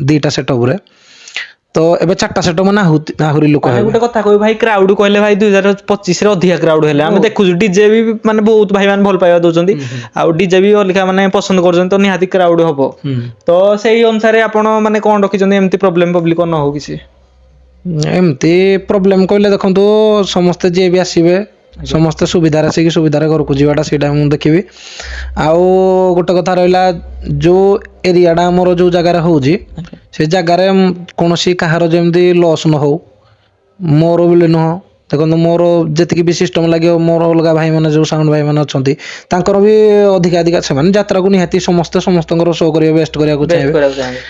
ଦିଟା ସେଟଅପ ରେ, ତ ଏବେ ଚାରିଟା ସେଟଅପ୍ ମାନେ ଆହୁରି ଲୋକ ମାନେ ହେବେ। ଗୋଟେ କଥା କହିବି ଭାଇ, କ୍ରାଉଡ କହିଲେ ଭାଇ 2025 ରେ ଅଧିକା କ୍ରାଉଡ ହେଲେ ଆମେ ବହୁତ। ଦେଖୁଛୁ। ଡିଜେ ବି ମାନେ ବହୁତ ଭାଇ ମାନେ ଭଲ ପାଇବା ଦଉଛନ୍ତି, ଆଉ ଡିଜେ ବି ଅଧିକା ମାନେ ପସନ୍ଦ କରୁଛନ୍ତି, ତ ନିହାତି କ୍ରାଉଡ ହବ। ହୁଁ। ତ ସେଇ ଅନୁସାରେ ଆପଣ ମାନେ କଣ ରଖିଛନ୍ତି ଏମିତି ପ୍ରୋବ୍ଲେମ ପବ୍ଲିକ ନ ହଉ କିଛି? ଏମିତି ପ୍ରୋବ୍ଲେମ କହିଲେ ଦେଖନ୍ତୁ ସମସ୍ତେ ଯିଏ ବି ଆସିବେ ଆଜ୍ଞା ସମସ୍ତେ ସୁବିଧାରେ ଆସିକି ସୁବିଧାରେ ଘରକୁ ଯିବାଟା ସେଇଟା ମୁଁ ଦେଖିବି। ଆଉ ଗୋଟେ କଥା ରହିଲା, ଯୋଉ ଏରିଆ ଟା ଆମର ଯୋଉ ଜାଗାରେ ହଉଛି ଆଜ୍ଞା ସେ ଜାଗାରେ କୌଣସି କାହାର ଯେମିତି ଲସ୍ ନ ହଉ, ମୋର ବୋଲି ନୁହଁ। ଦେଖନ୍ତୁ ମୋର ଯେତିକି ବି ସିଷ୍ଟମ ଲାଗିବ, ମୋର ଅଲଗା ଭାଇ ମାନେ ଯୋଉ ସାଉଣ୍ଡ ଭାଇ ମାନେ ଅଛନ୍ତି ତାଙ୍କର ବି ଅଧିକା ସେମାନେ ଯାତ୍ରାକୁ ନିହାତି ସମସ୍ତେ ସମସ୍ତଙ୍କର ଶୋ କରିବେ, ବେଷ୍ଟ କରିବାକୁ ବେଷ୍ଟ ଚାହିଁବେ। କରିବାକୁ ଚାହିଁବେ।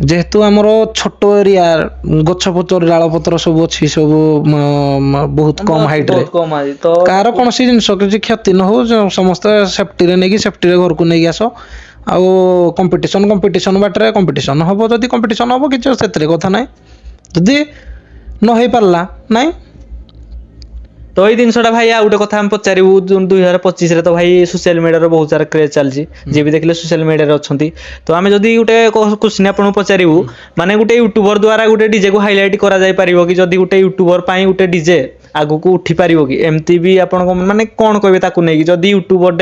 ଯେହେତୁ ଆମର ଛୋଟ ଏରିଆ, ଗଛ ପତ୍ର ଡାଳ ପତ୍ର ସବୁ ଅଛି, ସବୁ ବହୁତ କମ ହାଇଟ ରେ, ବହୁତ କମ ଆଜି ତ କାହାର ତାକୁ କୌଣସି ଜିନିଷ କିଛି କ୍ଷତି ନ ହଉ, ସମସ୍ତେ ସେଫ୍ଟିରେ ନେଇକି ସେଫ୍ଟିରେ ଘରକୁ ନେଇକି ଆସ। ଆଉ କମ୍ପିଟିସନ ବାଟରେ କମ୍ପିଟିସନ ହବ, ଯଦି କମ୍ପିଟିସନ ହବ କିଛି ସେଥିରେ କଥା ନାହିଁ। ଯଦି ନ ହେଇ ପାରିଲା ନାଇଁ। ତ ଏଇ ଜିନିଷଟା ଭାଇ ଆଉ ଗୋଟେ କଥା ଆମେ ପଚାରିବୁ, 2025 ରେ ତ ଭାଇ ସୋସିଆଲ ମିଡିଆର ବହୁତ ସାରା କ୍ରେଜ ଚାଲିଛି। ଯିଏ ବି ଦେଖିଲେ ସୋସିଆଲ ମିଡିଆରେ ଅଛନ୍ତି, ତ ଆମେ ଯଦି ଗୋଟେ କୋଶ୍ଚିନ୍ ଆପଣଙ୍କୁ ପଚାରିବୁ, ମାନେ ଗୋଟେ ୟୁଟ୍ୟୁବର ଦ୍ଵାରା ଗୋଟେ ଡିଜେ କୁ ହାଇଲାଇଟ କରାଯାଇ ପାରିବ କି? ଯଦି ଗୋଟେ ୟୁଟ୍ୟୁବର ପାଇଁ ଗୋଟେ ଡିଜେ ଆଗକୁ ଉଠି ପାରିବ କି? ଏମିତି ବି ଆପଣଙ୍କ ମାନେ କଣ କହିବେ ତାକୁ ନେଇକି? ଯଦି ୟୁଟ୍ୟୁବର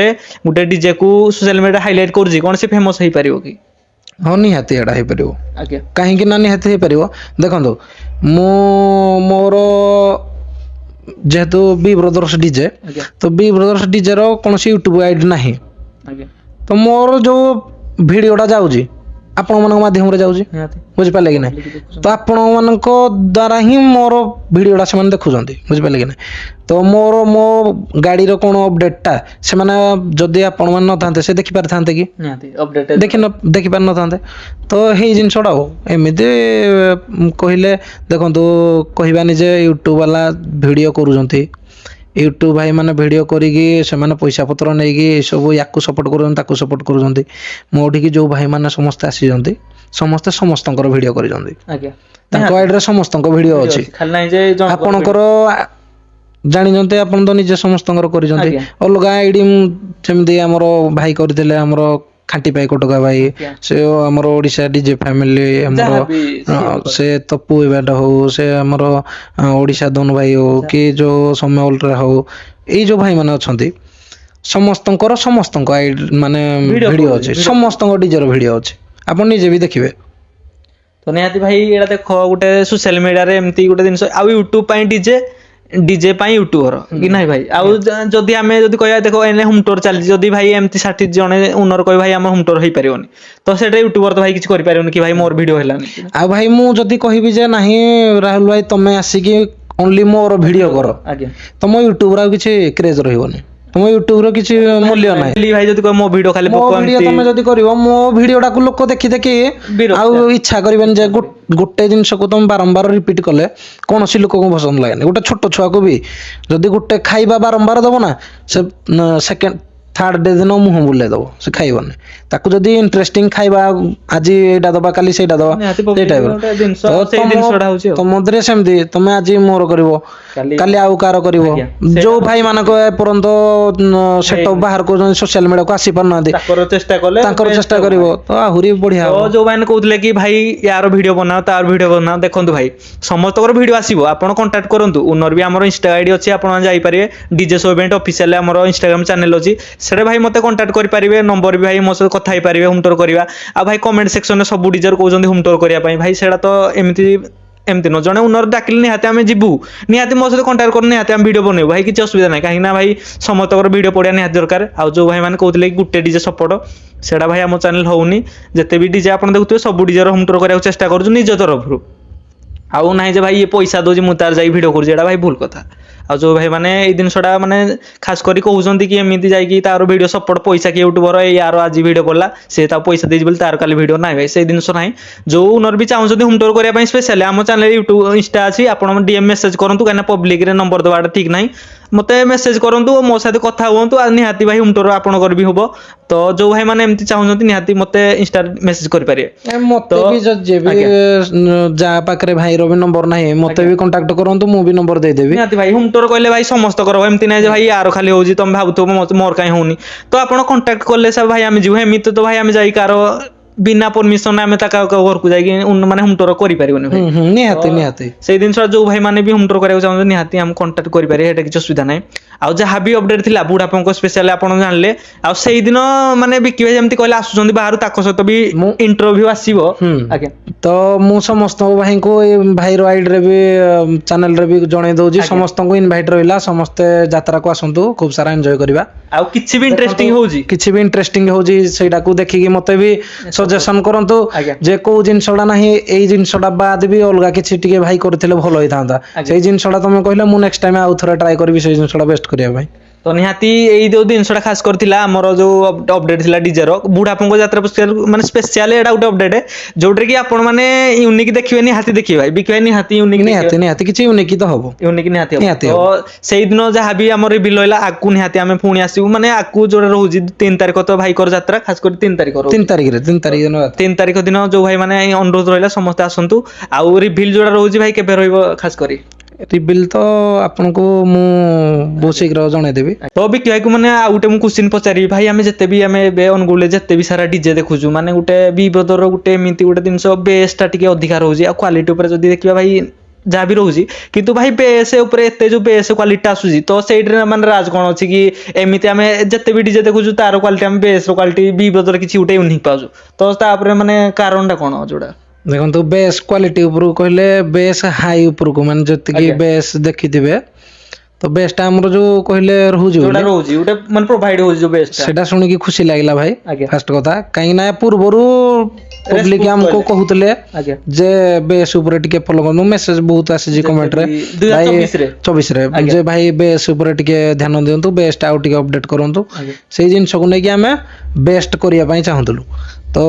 ଗୋଟେ ଡିଜେ କୁ ସୋସିଆଲ ମିଡିଆ ହାଇଲାଇଟ କରୁଛି, କଣ ସେ ଫେମସ ହେଇପାରିବ କି? ହଁ ନିହାତି ଏଇଟା ହେଇପାରିବ। ଆଜ୍ଞା କାହିଁକି ନା ନିହାତି ହେଇପାରିବ। ଦେଖନ୍ତୁ ମୁଁ ମୋର ଯେହେତୁ ବି ବ୍ରଦର୍ସ ଡିଜେ, ଆଜ୍ଞା ତ ବି ବ୍ରଦର୍ସ ଡିଜେ ର କୌଣସି ୟୁଟ୍ୟୁବ ଆଇଡି ନାହିଁ। ଆଜ୍ଞା ତ ମୋର ଯୋଉ ଭିଡିଓଟା ଯାଉଛି ଆପଣ ମାନଙ୍କ ମାଧ୍ୟମରେ ଯାଉଛି, ନିହାତି ବୁଝିପାରିଲେ କି ନାଇଁ? ପବ୍ଲିକ ତ ଦେଖୁଛନ୍ତି। ଆପଣ ମାନଙ୍କ ଦ୍ଵାରା ହିଁ ମୋର ଭିଡିଓ ଟା ସେମାନେ ଦେଖୁଛନ୍ତି, ବୁଝିପାରିଲେ କି ନାଇଁ? ତ ମୋର ମୋ ଗାଡିର କଣ ଅପଡେଟ ଟା ସେମାନେ ଯଦି ଆପଣ ମାନେ ନଥାନ୍ତେ ସେ ଦେଖି ପାରିଥାନ୍ତେ କି? ନିହାତି ଅପଡେଟ ଦେଖି ପାରିନଥାନ୍ତେ। ତ ହେଇ ଜିନିଷଟା ଆଉ ଏମିତି କହିଲେ ଦେଖନ୍ତୁ, କହିବାନି ଯେ ୟୁଟ୍ୟୁବ ବାଲା ଭିଡିଓ କରୁଛନ୍ତି, ୟୁଟ୍ୟୁବ ଭାଇ ମାନେ ଭିଡିଓ କରିକି ସେମାନେ ପଇସା ପତ୍ର ନେଇକି ସବୁ ୟାକୁ ସପୋର୍ଟ କରୁଛନ୍ତି, ତାକୁ ସପୋର୍ଟ କରୁଛନ୍ତି। ମୋଠିକି ଯୋଉ ଭାଇ ମାନେ ସମସ୍ତେ ଆସିଛନ୍ତି, ସମସ୍ତେ ସମସ୍ତଙ୍କର ଭିଡିଓ କରିଛନ୍ତି। ଆଜ୍ଞା ତାଙ୍କ ନିହାତି ଆଇଡିରେ ସମସ୍ତଙ୍କ ଭିଡିଓ ଅଛି। ଖାଲି ନାହିଁ ଯେ ଜଣଙ୍କର ଆପଣଙ୍କର ଭିଡିଓ। ଜାଣିଛନ୍ତି, ଆପଣ ତ ନିଜେ ସମସ୍ତଙ୍କର କରିଛନ୍ତି। ଆଜ୍ଞା ଅଲଗା ଆଇଡି ଯେମିତି ଆମର ଭାଇ କରିଥିଲେ, ଆମର ଖାଣ୍ଟି ପାଇ କଟକା ଭାଇ, ଆଜ୍ଞା ସେ ଆମର ଓଡିଶା ଡିଜେ ଫ୍ୟାମିଲି, ଆମର ଯାହାବି ସିଏ ବି ସେ କରନ୍ତି ତପୁ ଇଭେଣ୍ଟ ହଉ, ସେ ଆମର ଓଡିଶା ଦନ ଭାଇ ହଉ, ଯା କି ଯୋଉ ସମୟ ହଉ, ଏଇ ଯୋଉ ଭାଇ ମାନେ ଅଛନ୍ତି ସମସ୍ତଙ୍କର ସମସ୍ତଙ୍କ ମାନେ ଭିଡିଓ କରୁଛି ଅଛି, ଭିଡିଓ କରୁଛି। ସମସ୍ତଙ୍କ ଡିଜେ ର ଭିଡିଓ ଅଛି, ଆପଣ ନିଜେ ବି ଦେଖିବେ। ତ ନିହାତି ଭାଇ ଏଇଟା ଦେଖ, ଗୋଟେ ସୋସିଆଲ ମିଡିଆରେ ଏମିତି ଗୋଟେ ଜିନିଷ, ଆଉ ୟୁଟ୍ୟୁବ ପାଇଁ ଡିଜେ, ଡିଜେ ପାଇଁ ୟୁଟ୍ୟୁବର କି ନାଇଁ ଭାଇ? ଆଉ ଯଦି ଆମେ ଯଦି କହିବା ଦେଖ ଏଇନେ ହୋମ ଟୁର ଚାଲିଛି, ଯଦି ଭାଇ ଏମିତି 60 ଜଣ ଓନର କହିବେ ଭାଇ ଆମ ହୋମ ଟୁର ହେଇପାରିବନି, ତ ସେଇଟା ୟୁଟ୍ୟୁବର ତ ଭାଇ କିଛି କରିପାରିବନି କି ଭାଇ ମୋର ଭିଡିଓ ହେଲାନି। ଆଉ ଭାଇ ମୁଁ ଯଦି କହିବି ଯେ ନାହିଁ ରାହୁଲ ଭାଇ ତମେ ଆସିକି ଓନ୍ଲି ମୋର ଭିଡିଓ କର, ଆଜ୍ଞା ତମ ୟୁଟ୍ୟୁବରେ ଆଉ କିଛି କ୍ରେଜ ରହିବନି, ତମ ୟୁଟ୍ୟୁବ ର କିଛି ମୂଲ୍ୟ ନାହିଁ। ଭାଇ ଯଦି କହିବ ମୋ ଭିଡିଓ ଖାଲି ମୋ ପକ ଭିଡିଓ ଏମିତି ତମେ ଯଦି କରିବ, ମୋ ଭିଡିଓ ଟାକୁ ଲୋକ ଦେଖି ଦେଖି ଆଉ ବିରକ୍ତ ଇଚ୍ଛା କରିବେନି ଯେ ଇଚ୍ଛା କରିବେ ଗୋଟେ ଜିନିଷକୁ ତମେ ବାରମ୍ବାର ରିପିଟ କଲେ କୌଣସି ଲୋକଙ୍କୁ ପସନ୍ଦ ଲାଗେନି। ଗୋଟେ ଛୋଟ ଛୁଆକୁ ବି ଯଦି ଗୋଟେ ଖାଇବା ବାରମ୍ବାର ଦବ ନା, ସେ ସେକେଣ୍ଡ ଥାର୍ଡ ଡେ ଦିନ ମୁହଁ ବୁଲେଇ ଦବ, ସେ ଖାଇବନି। ତାକୁ ଯଦି ଇଣ୍ଟରେଷ୍ଟିଂ ଖାଇବା ଆଜି ଏଇଟା ଦବା କାଲି ସେଇଟା ଦବା ନିହାତି ସେଇ public ଟାଇପର। ଗୋଟେ ଜିନିଷ ତ ସେଇ ଜିନିଷଟା ହଉଛି ଆଉ। ତମ ମଧ୍ୟରେ ସେମିତି ତମେ ଆଜି ମୋର କରିବ କାଲି ଆଉ କାହାର କରିବ। ଆଜ୍ଞା। ଯୋଉ ଭାଇ ମାନଙ୍କ ଏପର୍ଯ୍ୟନ୍ତ ସେଟଅପ୍ ବାହାର କରୁଛନ୍ତି ସୋସିଆଲ ମିଡିଆକୁ ଆସି ପାରୁନାହାନ୍ତି, ତାଙ୍କର ଚେଷ୍ଟା କଲେ ତାଙ୍କର best ଚେଷ୍ଟା ହବ କରିବ ଭାଇ। ତ ଆହୁରି ବଢିଆ ତ ହବ। ଯୋଉମାନେ କହୁଥିଲେ କି ଭାଇ ୟାର ଭିଡିଓ ବନାଅ ତାର ଭିଡିଓ ବନାଅ, ଦେଖନ୍ତୁ ଭାଇ ସମସ୍ତଙ୍କର ଭିଡିଓ ଆସିବ, ଆପଣ କଣ୍ଟାକ୍ଟ କରନ୍ତୁ। ଉନର ବି ଆମର ଇନଷ୍ଟା ଆଇଡି ଅଛି, ଆପଣ ଯାଇପାରିବେ। ଡିଜେ ସୋ ଇଭେଣ୍ଟ ଅଫିସିଆଲ ଆମର ଇନଷ୍ଟାଗ୍ରାମ ଚ୍ୟାନେଲ ଅଛି, ସେଟା ଭାଇ ମତେ କଣ୍ଟାକ୍ଟ କରିପାରିବେ। ନମ୍ବର ବି ଭାଇ ମୋ ସହିତ କଥା ହେଇପାରିବେ ହୋମ ଟୁର କରିବା। ଆଉ ଭାଇ କମେଣ୍ଟ ସେକ୍ସନରେ ସବୁ ଡିଜର କହୁଛନ୍ତି ହୋମ ଟୁର କରିବା ପାଇଁ, ଭାଇ ସେଇଟା ତ ଏମିତି ନୁହଁ। ଜଣେ ଓନର ଡାକିଲେ ନିହାତି ଆମେ ଯିବୁ, ନିହାତି ମୋ ସହିତ କଣ୍ଟାକ୍ଟ କରୁ, ନିହାତି ଆମେ ଭିଡିଓ ବନେଇବୁ ଭାଇ, କିଛି ଅସୁବିଧା ନାହିଁ। କାହିଁକି ନା ଭାଇ ସମସ୍ତଙ୍କର ଭିଡିଓ ପଡିବା ନିହାତି ଦରକାର। ଆଉ ଯୋଉ ଭାଇ ମାନେ କହୁଥିଲେ କି ଗୋଟେ ଡିଜେ ସପୋର୍ଟ, ସେଇଟା ଭାଇ ଆମ ଚ୍ୟାନେଲ ହଉନି। ଯେତେ ବି ଡିଜେ ଆପଣ ଦେଖୁଥିବେ ସବୁ ଡିଜେର ହୋମ ଟୁର କରିବାକୁ ଚେଷ୍ଟା କରୁଛୁ ନିଜ ତରଫରୁ। ଆଉ ନାହିଁ ଯେ ଭାଇ ଇଏ ପଇସା ଦଉଛି ମୁଁ ତାର ଯାଇ ଭିଡିଓ କରୁଛି, ଏଇଟା ଭାଇ ଭୁଲ କଥା। ଆଉ ଯୋଉ ଭାଇ ମାନେ ଏଇ ଜିନିଷଟା ମାନେ ଖାସ କରି କହୁଛନ୍ତି କି ଏମିତି ଯାଇକି ତାର ଭିଡିଓ ସପୋର୍ଟ ପଇସା କି ୟୁଟ୍ୟୁବର ଏଇ ୟାର ଆଜି ଭିଡିଓ କଲା ସେ ତାକୁ ପଇସା ଦେଇଛି ବୋଲି ତାର କାଲି ଭିଡିଓ ନାହିଁ, ଭାଇ ସେଇ ଜିନିଷ ନାହିଁ। ଯୋଉ ଓନର ବି ଚାହୁଁଛନ୍ତି ହୋମ ଟୁର କରିବା ପାଇଁ ସ୍ପେଶାଲି ଆମ ଚ୍ୟାନେଲ ୟୁଟ୍ୟୁବ ଇନଷ୍ଟା ଅଛି, ଆପଣ ଡିଏମ୍ ମେସେଜ କରନ୍ତୁ, କାହିଁକିନା ପବ୍ଲିକରେ ନମ୍ବର ଦେବାଟା ଠିକ ନାହିଁ। ମତେ ମେସେଜ କରନ୍ତୁ, ମୋ ସହିତ କଥା ହୁଅନ୍ତୁ, ଆଉ ନିହାତି ଭାଇ ହୋମ ଟୁର ଆପଣଙ୍କର ବି ହବ। ତ ଯୋଉ ଭାଇ ମାନେ ଏମିତି ଚାହୁଁଛନ୍ତି ନିହାତି ମତେ ଇନଷ୍ଟା ମେସେଜ କରିପାରିବେ। ମତେ ବି ଯଦି ବି ଆଜ୍ଞା। ଯାହା ପାଖରେ ଭାଇର ବି ନମ୍ବର ନାହିଁ ମତେ ବି କଣ୍ଟାକ୍ଟ କରନ୍ତୁ, ମୁଁ ବି ନମ୍ବର ଦେଇଦେବି। ନିହାତି ଭାଇ ହୋମ ଟୁର କହିଲେ ଭାଇ ସମସ୍ତଙ୍କର ହବ, ଏମିତି ନାହିଁ ଯେ ଭାଇ ୟାର ଖାଲି ହଉଛି ତମେ ଭାବୁଥିବ ମୋର କାହିଁ ହଉନି। ତ ଆପଣ କଣ୍ଟାକ୍ଟ କଲେ ସବୁ ଭାଇ ଆମେ ଯିବୁ, ଏମିତି ତ ଭାଇ ଆମେ ଯାଇ କାର ବିନା ପରମିଶନ ଆମେ ତା ଘରକୁ ଯାଇକି ମାନେ ହୋମ ଟୁର କରିପାରିବୁନି ଭାଇ। ନିହାତି ନିହାତି। ସେଇ ଜିନିଷ ଯୋଉ ଭାଇ ମାନେ ବି ହୋମ ଟୁର କରିବାକୁ ଚାହୁଁଛନ୍ତି ନିହାତି ଆମକୁ କଣ୍ଟାକ୍ଟ କରିପାରିବେ, ସେଇଟା କିଛି ଅସୁବିଧା ନାହିଁ। ଆଉ ଯାହା ବି ଅପଡେଟ ଥିଲା ବୁଢାପଙ୍କ ସ୍ପେଶାଲ ଆପଣ ଜାଣିଲେ। ଆଉ ସେଇଦିନ ମାନେ ବିକି ଭାଇ ଯେମିତି କହିଲେ ଆସୁଛନ୍ତି ବାହାରୁ, ତାଙ୍କ ସହିତ ବି ମୁଁ ଇଣ୍ଟରଭ୍ୟୁ ଆସିବ। ଆଜ୍ଞା ତ ମୁଁ ସମସ୍ତଙ୍କ ଭାଇଙ୍କୁ ଏଇ ଭାଇର ଆଇଡିରେ ବି ଚ୍ୟାନେଲରେ ବି ଜଣେଇ ଦଉଛି, ଆଜ୍ଞା। ସମସ୍ତଙ୍କୁ ଇନଭାଇଟ ରହିଲା, ସମସ୍ତେ ଯାତ୍ରାକୁ ଆସନ୍ତୁ, ଖୁବ ସାରା ଏଞ୍ଜୟ କରିବା। ଆଉ କିଛି ବି ଦେଖନ୍ତୁ ଇଣ୍ଟରେଷ୍ଟିଂ ହଉଛି କିଛି ବି ଇଣ୍ଟରେଷ୍ଟିଂ ହଉଛି ସେଇଟାକୁ ଦେଖିକି ମତେ ବି ସଜେସନ କରନ୍ତୁ ଆଜ୍ଞା ଯେ କୋଉ ଜିନିଷଟା ନାହିଁ ଏଇ ଜିନିଷଟା ବାଦ ବି ଅଲଗା କିଛି ଟିକେ ଭାଇ କରିଥିଲେ ଭଲ ହେଇଥାନ୍ତା। ଆଜ୍ଞା। ସେଇ ଜିନିଷଟା ତମେ କହିଲେ ମୁଁ ନେକ୍ସଟ ଟାଇମ ଆଉ ଥରେ ଟ୍ରାଏ କରିବି ସେଇ ଜିନିଷଟା ବେଷ୍ଟ କରିବା ପାଇଁ। ତ ନିହାତି ଏଇ ଯୋଉ ଜିନିଷଟା ଖାସ କରିଥିଲା ଆମର ଯୋଉ ଅପଡେଟ ଥିଲା ଡିଜେର ବୁଢାପଙ୍କ ଯାତ୍ରା ମାନେ ସ୍ପେଶିଆଲ ଏଇଟା ଗୋଟେ ଅପଡେଟ ଯୋଉଟାରେ କି ଆପଣ ମାନେ ୟୁନିକ୍ ଦେଖିବେ, ନିହାତି ଦେଖିବେ ଭାଇ ବିକି ଭାଇ ନିହାତି ୟୁନିକ୍ ଦେଖିବେ, ନିହାତି କିଛି ୟୁନିକ୍ ତ ହବ। ୟୁନିକ୍ ନିହାତି ହବ। ତ ସେଇଦିନ ଯାହାବି ଆମର ରିଭିଲ୍ ରହିଲା ଆଗକୁ ନିହାତି ଆମେ ପୁଣି ଆସିବୁ, ମାନେ ଆଗକୁ ଯୋଉଟା ରହୁଛି 3 ତାରିଖ ତ ଭାଇକର ଯାତ୍ରା, ଖାସ କରି 3 ତାରିଖ ରହୁଛି। 3 ତାରିଖ ଦିନ 3 ତାରିଖ ଦିନ ଯୋଉ ଭାଇ ମାନେ ଅନୁରୋଧ ରହିଲା ସମସ୍ତେ ଆସନ୍ତୁ। ଆଉ ରିଭିଲ୍ ଯୋଉଟା ରହୁଛି ଭାଇ କେବେ ରହିବ ଖାସ କରି? ରିଭିଲ୍ ତ ଆପଣଙ୍କୁ ମୁଁ ବହୁତ ଶୀଘ୍ର ଜଣେଇଦେବି। ତ ବିକି ଭାଇକୁ ମାନେ ଆଉ ଗୋଟେ ମୁଁ କ୍ୱେଶ୍ଚିନ୍ ପଚାରିବି ଭାଇ, ଆମେ ଯେତେ ବି ଆମେ ଏବେ ଅନୁଗୁଳରେ ଯେତେ ବି ସାରା ଡିଜେ ଦେଖୁଛୁ, ମାନେ ଗୋଟେ ବି ବ୍ରଦର ଗୋଟେ ଏମିତି ଗୋଟେ ଜିନିଷ ବେସ୍ ଟା ଟିକେ ଅଧିକା ରହୁଛି, ଆଉ କ୍ୱାଲିଟି ଉପରେ ଯଦି ଦେଖିବା ଭାଇ ଯାହା ବି ରହୁଛି, କିନ୍ତୁ ଭାଇ ବେସ୍ ଉପରେ ଏତେ ଯୋଉ ବେସ୍ କ୍ୱାଲିଟି ଆସୁଛି ତ ସେଇଥିରେ ମାନେ ରାଜ କଣ ଅଛି କି ଏମିତି ଆମେ ଯେତେ ବି ଡିଜେ ଦେଖୁଛୁ ତାର କ୍ୱାଲିଟି ଆମେ ବେସ୍ ର କ୍ୱାଲିଟି ବି ବ୍ରଦର କିଛି ଗୋଟେ ୟୁନିକ୍ ପାଉଛୁ, ତ ତାପରେ ମାନେ କାରଣଟା କଣ ଯୋଉଟା? ଦେଖନ୍ତୁ ବେସ୍ କ୍ୱାଲିଟି ଉପରକୁ କହିଲେ ବେସ୍ ହାଇ ଉପରକୁ, ମାନେ ଯେତିକି ଆଜ୍ଞା। ବେସ୍ ଦେଖିଥିବେ ତ ବେସ୍ ଟା ଆମର ଯୋଉ କହିଲେ ରହୁଛି ଯୋଉଟା ବୋଲି ରହୁଛି ଗୋଟେ ମାନେ ପ୍ରୋଭାଇଡ ହଉଛି ଯୋଉ ବେସ୍ ଟା। ସେଟା ଶୁଣିକି ଖୁସି ଲାଗିଲା ଭାଇ। ଆଜ୍ଞା। ଫାଷ୍ଟ କଥା କାହିଁକି ନା ପୂର୍ବରୁ ପବ୍ଲିକ ରେସ୍ପନ୍ସ ଆମକୁ କହିଲେ। କହୁଥିଲେ ଆଜ୍ଞା। ଯେ ବେସ୍ ଉପରେ ଟିକେ ଫଲୋ କରନ୍ତୁ, ମେସେଜ ବହୁତ ଆସିଛି ଯେତେ କମେଣ୍ଟରେ ବି ଭାଇ 2024 ରେ ଆଜ୍ଞା। ଯେ ଭାଇ ବେସ୍ ଉପରେ ଟିକେ ଧ୍ୟାନ ଦିଅନ୍ତୁ, ବେସ୍ ଟା ଆଉ ଟିକେ ଅପଡେଟ କରନ୍ତୁ। ଆଜ୍ଞା। ସେଇ ଜିନିଷକୁ ନେଇକି ଆମେ ବେଷ୍ଟ କରିବା ପାଇଁ ଚାହୁଁଥିଲୁ। ତ